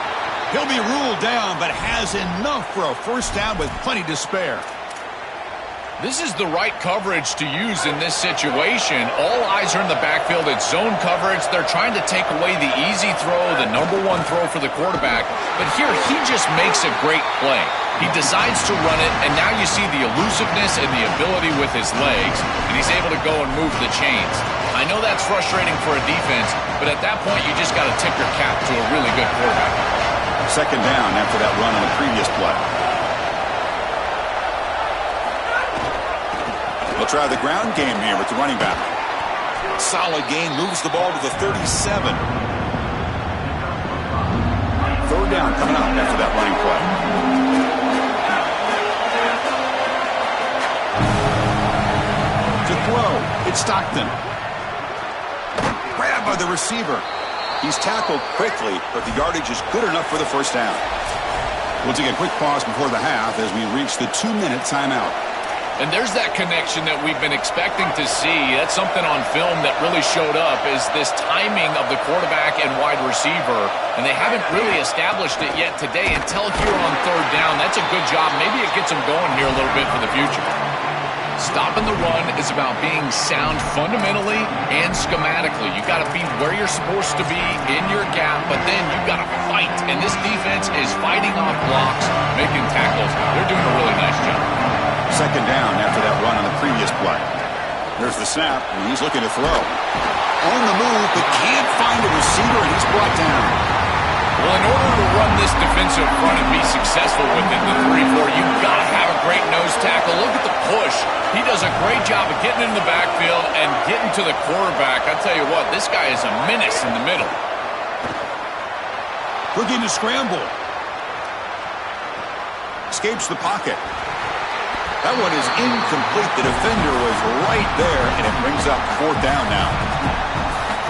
He'll be ruled down, but has enough for a first down with plenty to spare. This is the right coverage to use in this situation. All eyes are in the backfield. It's zone coverage. They're trying to take away the easy throw, the #1 throw for the quarterback. But here, he just makes a great play. He decides to run it, and now you see the elusiveness and the ability with his legs, and he's able to go and move the chains. I know that's frustrating for a defense, but at that point, you just got to tip your cap to a really good quarterback. Second down after that run on the previous play. They'll try the ground game here with the running back. Solid gain, moves the ball to the 37. Third down coming up after that running play. To throw, it's Stockton. Grabbed by the receiver. He's tackled quickly, but the yardage is good enough for the first down. We'll take a quick pause before the half as we reach the 2-minute timeout. And there's that connection that we've been expecting to see. That's something on film that really showed up, is this timing of the quarterback and wide receiver. And they haven't really established it yet today until here on third down. That's a good job. Maybe it gets them going here a little bit for the future. Stopping the run is about being sound fundamentally and schematically. You got to be where you're supposed to be in your gap, but then you got to fight. And this defense is fighting off blocks, making tackles. They're doing a really nice job. Second down after that run on the previous play. There's the snap, and he's looking to throw. On the move, but can't find a receiver, and he's brought down. Well, in order to run this defensive front and be successful within the 3-4, you've got to have a great nose tackle. Look at the push. He does a great job of getting in the backfield and getting to the quarterback. I tell you what, this guy is a menace in the middle. Looking to scramble. Escapes the pocket. That one is incomplete. The defender was right there, and it brings up fourth down now.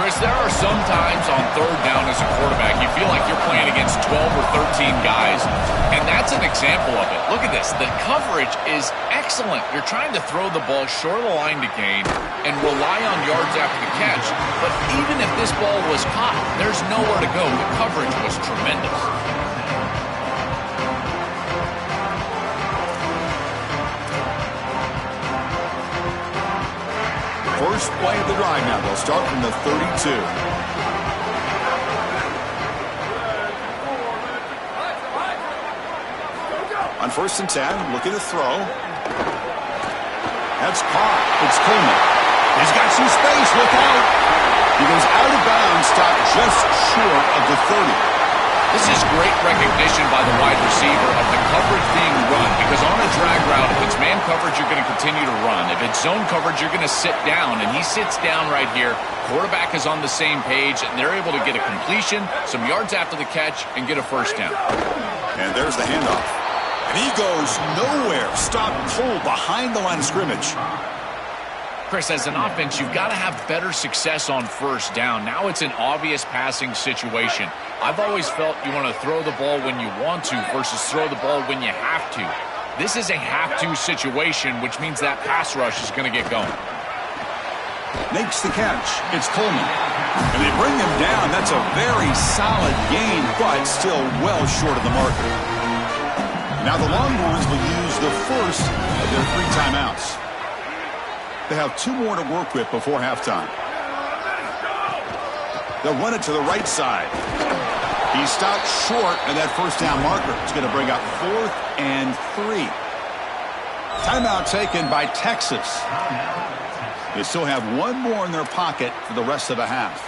Chris, there are some times on third down as a quarterback, you feel like you're playing against 12 or 13 guys, and that's an example of it. Look at this. The coverage is excellent. You're trying to throw the ball short of the line to gain and rely on yards after the catch, but even if this ball was caught, there's nowhere to go. The coverage was tremendous. First play of the drive now. They'll start from the 32. On 1st and 10, looking to throw. That's caught. It's Coleman. He's got some space. Look out. He goes out of bounds, stopped just short of the 30. This is great recognition by the wide receiver of the coverage being run, because on a drag route, if it's man coverage, you're going to continue to run. If it's zone coverage, you're going to sit down, and he sits down right here. Quarterback is on the same page, and they're able to get a completion, some yards after the catch, and get a first down. And there's the handoff. And he goes nowhere. Stop cold behind the line of scrimmage. Chris, as an offense, you've got to have better success on first down. Now it's an obvious passing situation. I've always felt you want to throw the ball when you want to versus throw the ball when you have to. This is a have-to situation, which means that pass rush is going to get going. Makes the catch. It's Coleman. And they bring him down. That's a very solid gain, but still well short of the marker. Now the Longhorns will use the first of their 3 timeouts. They have 2 more to work with before halftime. They'll run it to the right side. He stopped short of that first down marker. It's going to bring up 4th and 3. Timeout taken by Texas. They still have 1 more in their pocket for the rest of the half.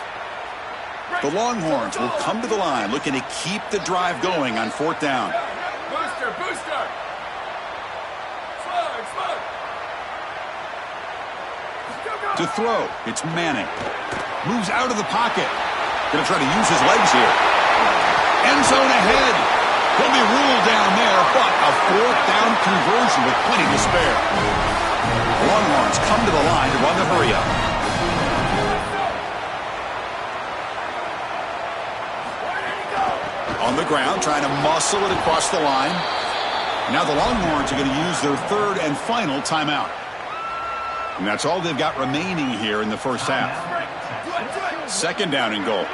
The Longhorns will come to the line looking to keep the drive going on 4th down. Booster! Slug! To throw, it's Manning. Moves out of the pocket. Going to try to use his legs here. End zone ahead. He'll be ruled down there, but a 4th down conversion with plenty to spare. Longhorns come to the line to run the hurry up. On the ground, trying to muscle it across the line. Now the Longhorns are going to use their 3rd and final timeout. And that's all they've got remaining here in the first half. 2nd down and goal.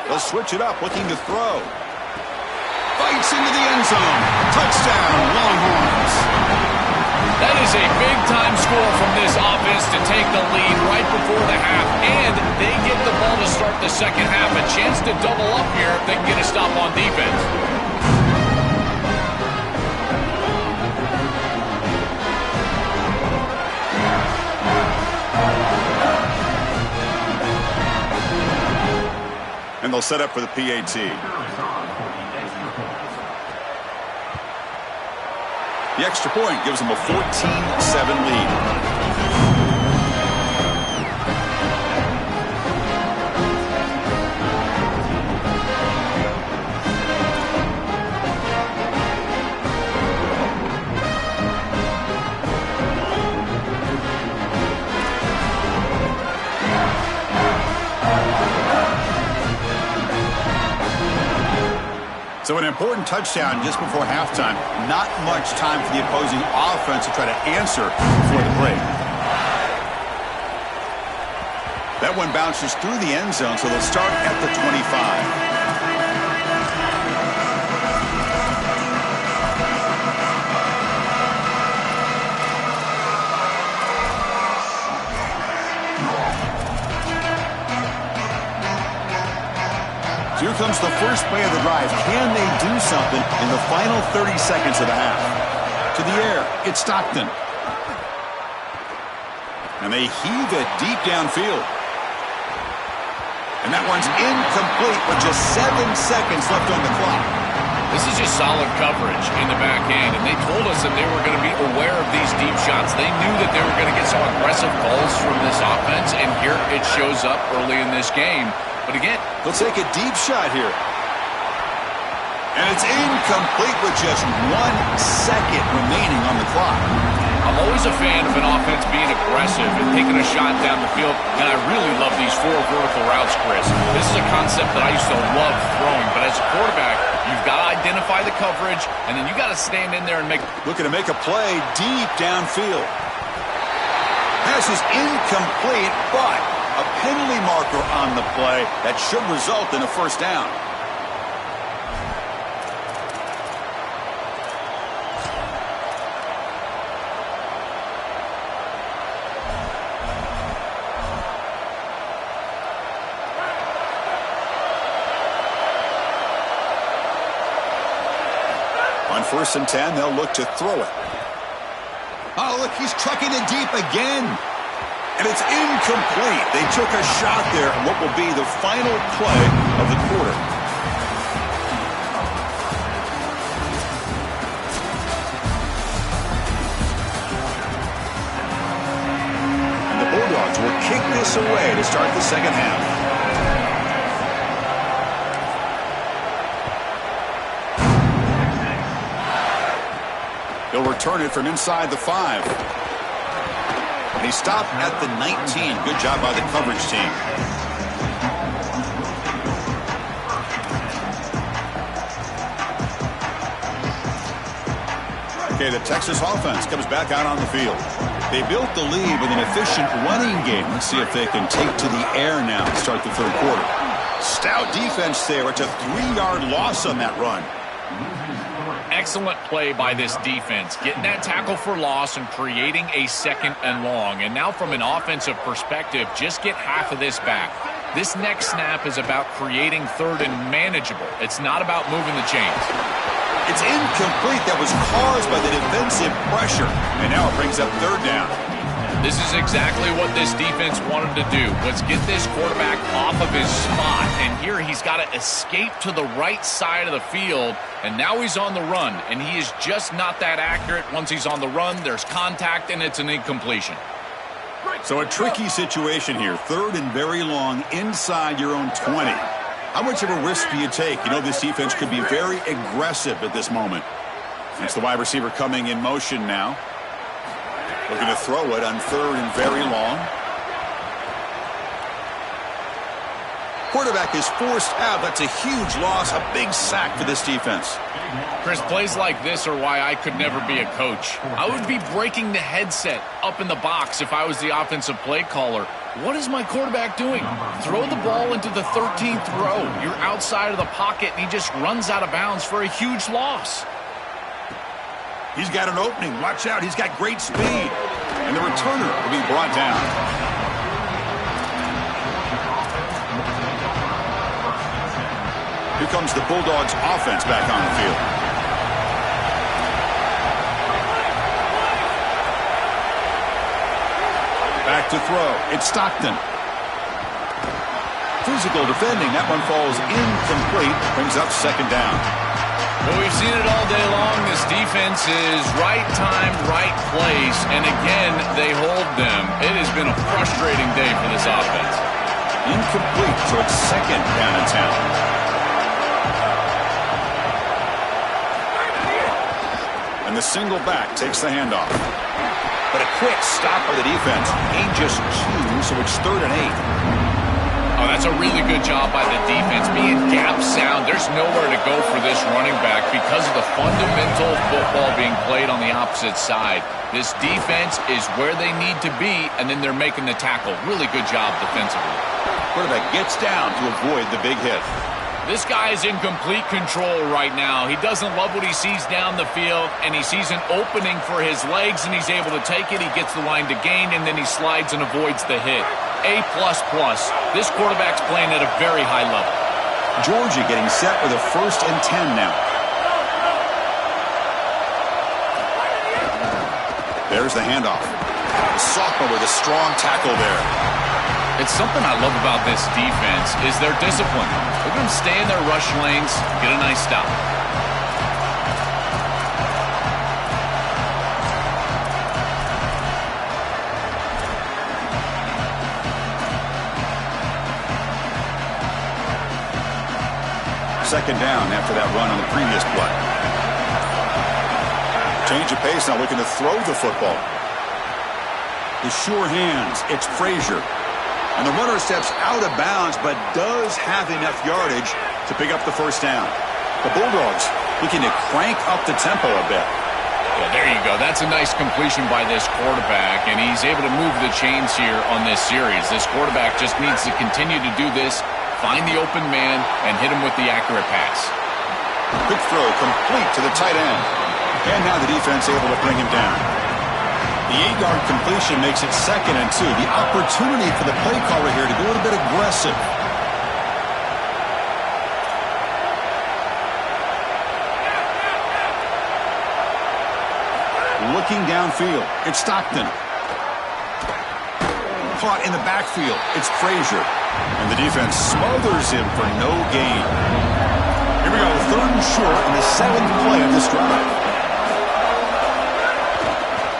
They'll switch it up, looking to throw. Fights into the end zone. Touchdown, Longhorns. That is a big-time score from this offense to take the lead right before the half, and they get the ball to start the second half. A chance to double up here if they can get a stop on defense. And they'll set up for the PAT. The extra point gives them a 14-7 lead. So an important touchdown just before halftime. Not much time for the opposing offense to try to answer before the break. That one bounces through the end zone, so they'll start at the 25. Here comes the first play of the drive. Can they do something in the final 30 seconds of the half? To the air, it's Stockton. And they heave it deep downfield. And that one's incomplete with just 7 seconds left on the clock. This is just solid coverage in the back end, and they told us that they were going to be aware of these deep shots. They knew that they were going to get some aggressive calls from this offense, and here it shows up early in this game. But again, they'll take a deep shot here. And it's incomplete with just 1 second remaining on the clock. I'm always a fan of an offense being aggressive and taking a shot down the field, and I really love these 4 vertical routes, Chris. This is a concept that I used to love throwing, but as a quarterback, you've got to identify the coverage, and then you got to stand in there and looking to make a play deep downfield. Pass is incomplete, but a penalty marker on the play that should result in a first down. On 1st and 10, they'll look to throw it. Oh, look, he's trucking it deep again. And it's incomplete. They took a shot there on what will be the final play of the quarter. And the Bulldogs will kick this away to start the second half. He'll return it from inside the 5. And he stopped at the 19. Good job by the coverage team. Okay, the Texas offense comes back out on the field. They built the lead with an efficient running game. Let's see if they can take to the air now to start the third quarter. Stout defense there. It's a 3-yard loss on that run. Excellent play by this defense, getting that tackle for loss and creating a 2nd and long. And now from an offensive perspective, just get half of this back. This next snap is about creating 3rd and manageable. It's not about moving the chains. It's incomplete. That was caused by the defensive pressure. And now it brings up 3rd down. This is exactly what this defense wanted to do, was get this quarterback off of his spot. And here he's got to escape to the right side of the field, and now he's on the run. And he is just not that accurate. Once he's on the run, there's contact, and it's an incompletion. So a tricky situation here. 3rd and very long inside your own 20. How much of a risk do you take? You know this defense could be very aggressive at this moment. It's the wide receiver coming in motion now. Looking to throw it on 3rd and very long. Quarterback is forced out. That's a huge loss, a big sack for this defense. Chris, plays like this are why I could never be a coach. I would be breaking the headset up in the box if I was the offensive play caller. What is my quarterback doing? Throw the ball into the 13th row. You're outside of the pocket, and he just runs out of bounds for a huge loss. He's got an opening. Watch out. He's got great speed. And the returner will be brought down. Here comes the Bulldogs offense back on the field. Back to throw. It's Stockton. Physical defending. That one falls incomplete. Brings up 2nd down. Well, we've seen it all day long. This defense is right time, right place, and again, they hold them. It has been a frustrating day for this offense. Incomplete, so it's 2nd down and 10. And the single back takes the handoff. But a quick stop by the defense. Gain just 2, so it's 3rd and 8. Oh, that's a really good job by the defense. Being gap sound, there's nowhere to go for this running back because of the fundamental football being played on the opposite side. This defense is where they need to be, and then they're making the tackle. Really good job defensively. Quarterback gets down to avoid the big hit. This guy is in complete control right now. He doesn't love what he sees down the field, and he sees an opening for his legs, and he's able to take it. He gets the line to gain, and then he slides and avoids the hit. A++. This quarterback's playing at a very high level. Georgia getting set with a 1st and 10 now. There's the handoff. The sophomore with a strong tackle there. It's something I love about this defense is their discipline. Look at them stay in their rush lanes, get a nice stop. Second down after that run on the previous play. Change of pace now, looking to throw the football. The sure hands, it's Frazier. And the runner steps out of bounds, but does have enough yardage to pick up the 1st down. The Bulldogs looking to crank up the tempo a bit. Well, there you go. That's a nice completion by this quarterback, and he's able to move the chains here on this series. This quarterback just needs to continue to do this, find the open man, and hit him with the accurate pass. Quick throw complete to the tight end. And now the defense able to bring him down. The 8-yard completion makes it 2nd and 2. The opportunity for the play caller here to go a little bit aggressive. Looking downfield, it's Stockton. caught in the backfield. It's Frazier. And the defense smothers him for no gain. Here we go, 3rd and short on the 7th play of this drive.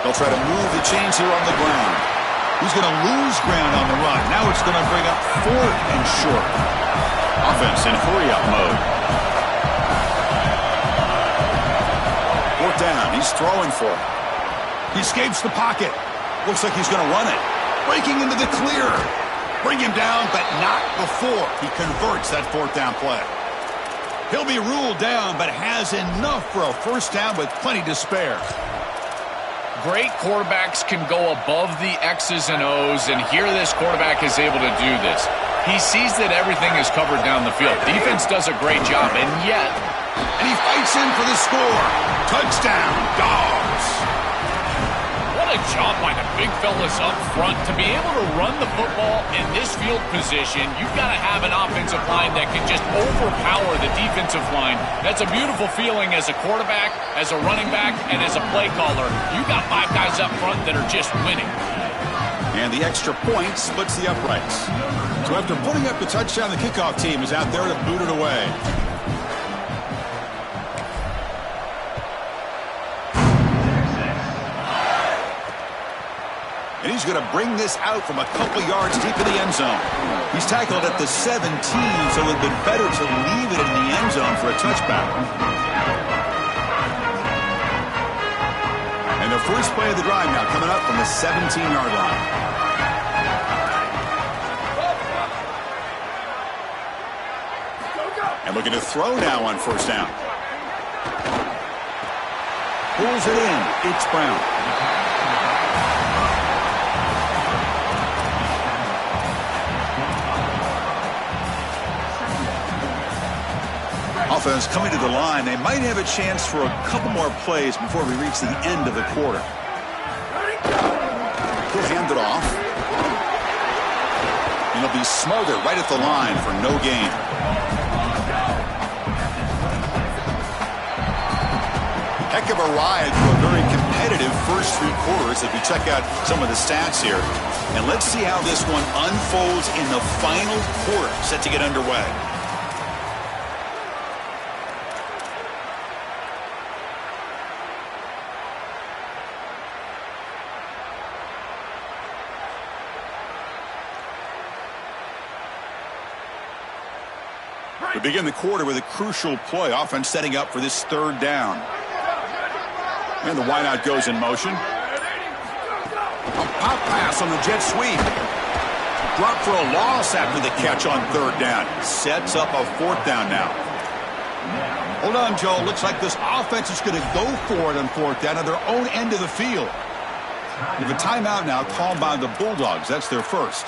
They'll try to move the chains here on the ground. He's going to lose ground on the run. Now it's going to bring up 4th and short. Offense in hurry-up mode. 4th down. He's throwing for it. He escapes the pocket. Looks like he's going to run it. Breaking into the clear. Bring him down, but not before he converts that 4th down play. He'll be ruled down, but has enough for a 1st down with plenty to spare. Great quarterbacks can go above the X's and O's, and here this quarterback is able to do this. He sees that everything is covered down the field. Defense does a great job, and yet... And he fights in for the score. Touchdown, Dogs. What a job by the big fellas up front. To be able to run the football in this field position, you've got to have an offensive line that can just overpower the defensive line. That's a beautiful feeling as a quarterback, as a running back, and as a play caller. You've got 5 guys up front that are just winning. And the extra point splits the uprights. So after putting up the touchdown, the kickoff team is out there to boot it away. And he's going to bring this out from a couple yards deep in the end zone. He's tackled at the 17, so it would have been better to leave it in the end zone for a touchback. And the first play of the drive now coming up from the 17-yard line. And looking to throw now on 1st down. Pulls it in. It's Brown. Offense coming to the line. They might have a chance for a couple more plays before we reach the end of the quarter. He'll hand it off. And he'll be smothered right at the line for no gain. Heck of a ride through a very competitive first 3 quarters if we check out some of the stats here. And let's see how this one unfolds in the final quarter set to get underway. We begin the quarter with a crucial play. Offense setting up for this 3rd down. And the wideout goes in motion. A pop pass on the jet sweep. Drop for a loss after the catch on 3rd down. Sets up a 4th down now. Hold on, Joe. Looks like this offense is going to go for it on 4th down at their own end of the field. We have a timeout now called by the Bulldogs. That's their first.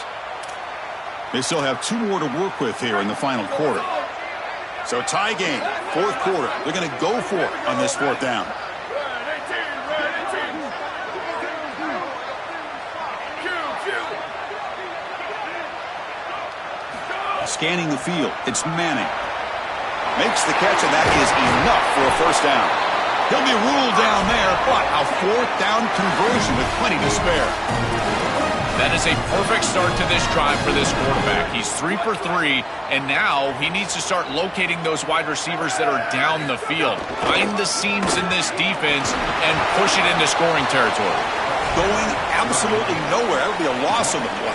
They still have 2 more to work with here in the final quarter. So tie game, 4th quarter. They're going to go for it on this 4th down. Scanning the field, it's Manning. Makes the catch, and that is enough for a 1st down. He'll be ruled down there, but a 4th down conversion with plenty to spare. That is a perfect start to this drive for this quarterback. He's 3 for 3, and now he needs to start locating those wide receivers that are down the field. Find the seams in this defense and push it into scoring territory. Going absolutely nowhere. That would be a loss of the play.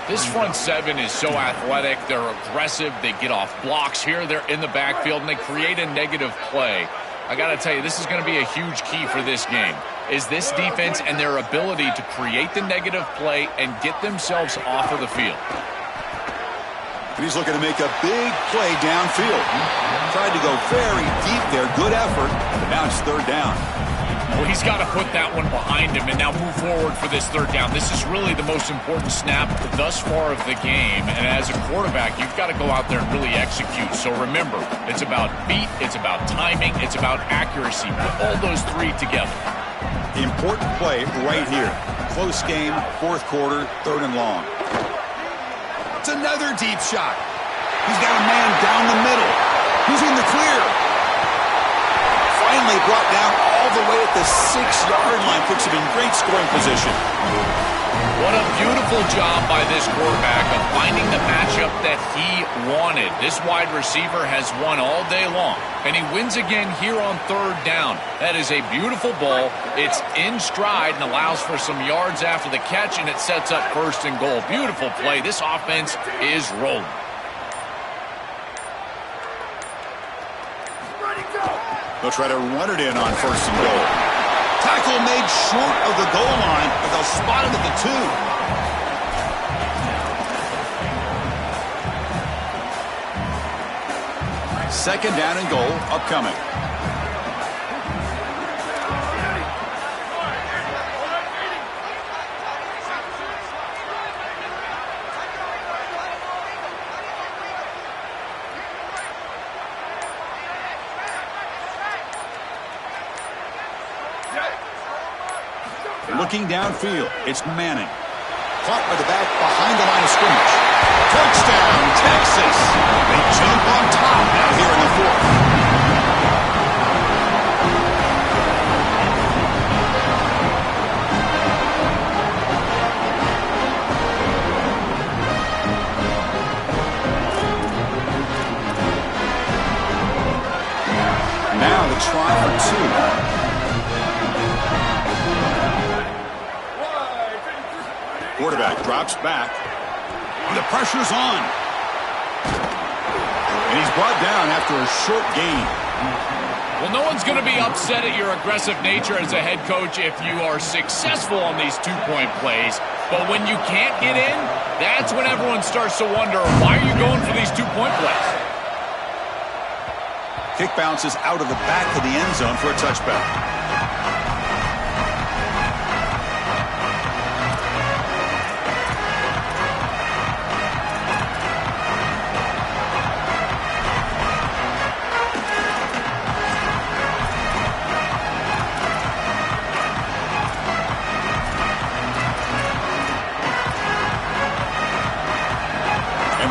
This front 7 is so athletic. They're aggressive. They get off blocks here. They're in the backfield, and they create a negative play. I got to tell you, this is going to be a huge key for this game, is this defense and their ability to create the negative play and get themselves off of the field. And he's looking to make a big play downfield. Tried to go very deep there. Good effort, but now it's 3rd down. Well, he's got to put that one behind him and now move forward for this 3rd down. This is really the most important snap thus far of the game. And as a quarterback, you've got to go out there and really execute. So remember, it's about beat, it's about timing, it's about accuracy. Put all those 3 together. The important play right here. Close game, 4th quarter, 3rd and long. It's another deep shot. He's got a man down the middle. He's in the clear. finally brought down all the way at the 6-yard line. Puts him in great scoring position. What a beautiful job by this quarterback of finding the matchup that he wanted. This wide receiver has won all day long, and he wins again here on third down. That is a beautiful ball. It's in stride and allows for some yards after the catch, and it sets up first and goal. Beautiful play. This offense is rolling. They'll try to run it in on first and goal. Tackle made short of the goal line, but they'll spot it at the 2. Second down and goal upcoming. Looking downfield, it's Manning. Caught by the back behind the line of scrimmage. Touchdown, Texas! They jump on top now here in the 4th. Now the try for 2. Quarterback drops back. The pressure's on. And he's brought down after a short gain. Well, no one's going to be upset at your aggressive nature as a head coach if you are successful on these two-point plays. But when you can't get in, that's when everyone starts to wonder, why are you going for these two-point plays? Kick bounces out of the back of the end zone for a touchback.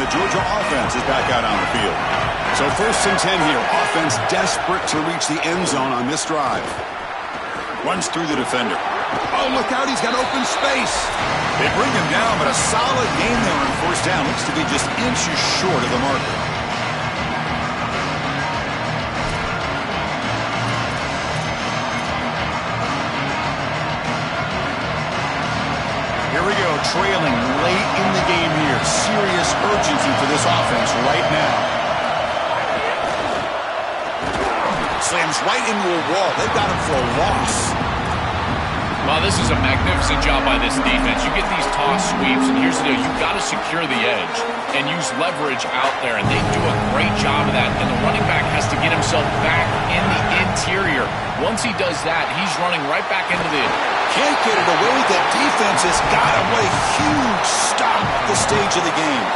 Georgia offense is back out on the field. So 1st and 10 here. Offense desperate to reach the end zone on this drive. Runs through the defender. Oh, look out. He's got open space. They bring him down, but a solid game there on 1st down. Looks to be just inches short of the marker. Here we go, trailing late in the game here. Serious urgency for this offense right now. Slams right into a wall. They've got him for a loss. Well, this is a magnificent job by this defense. You get these toss sweeps, and here's the deal. You've got to secure the edge and use leverage out there, and they do a great job of that, and the running back has to get himself back in the interior. Once he does that, he's running right back into the... Can't get it away. That defense has got him. What a huge stop at the stage of the game.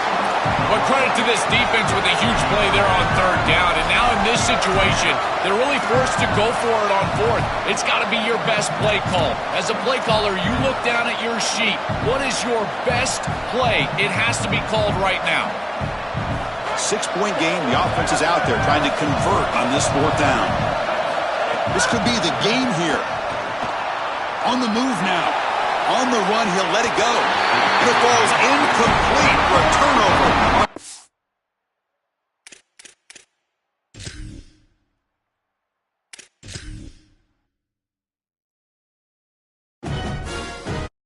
But credit to this defense with a huge play there on third down. And now in this situation, they're really forced to go for it on 4th. It's got to be your best play call. As a play caller, you look down at your sheet. What is your best play? It has to be called right now. 6-point game. The offense is out there trying to convert on this 4th down. This could be the game here. On the move now. On the run, he'll let it go. And it falls incomplete.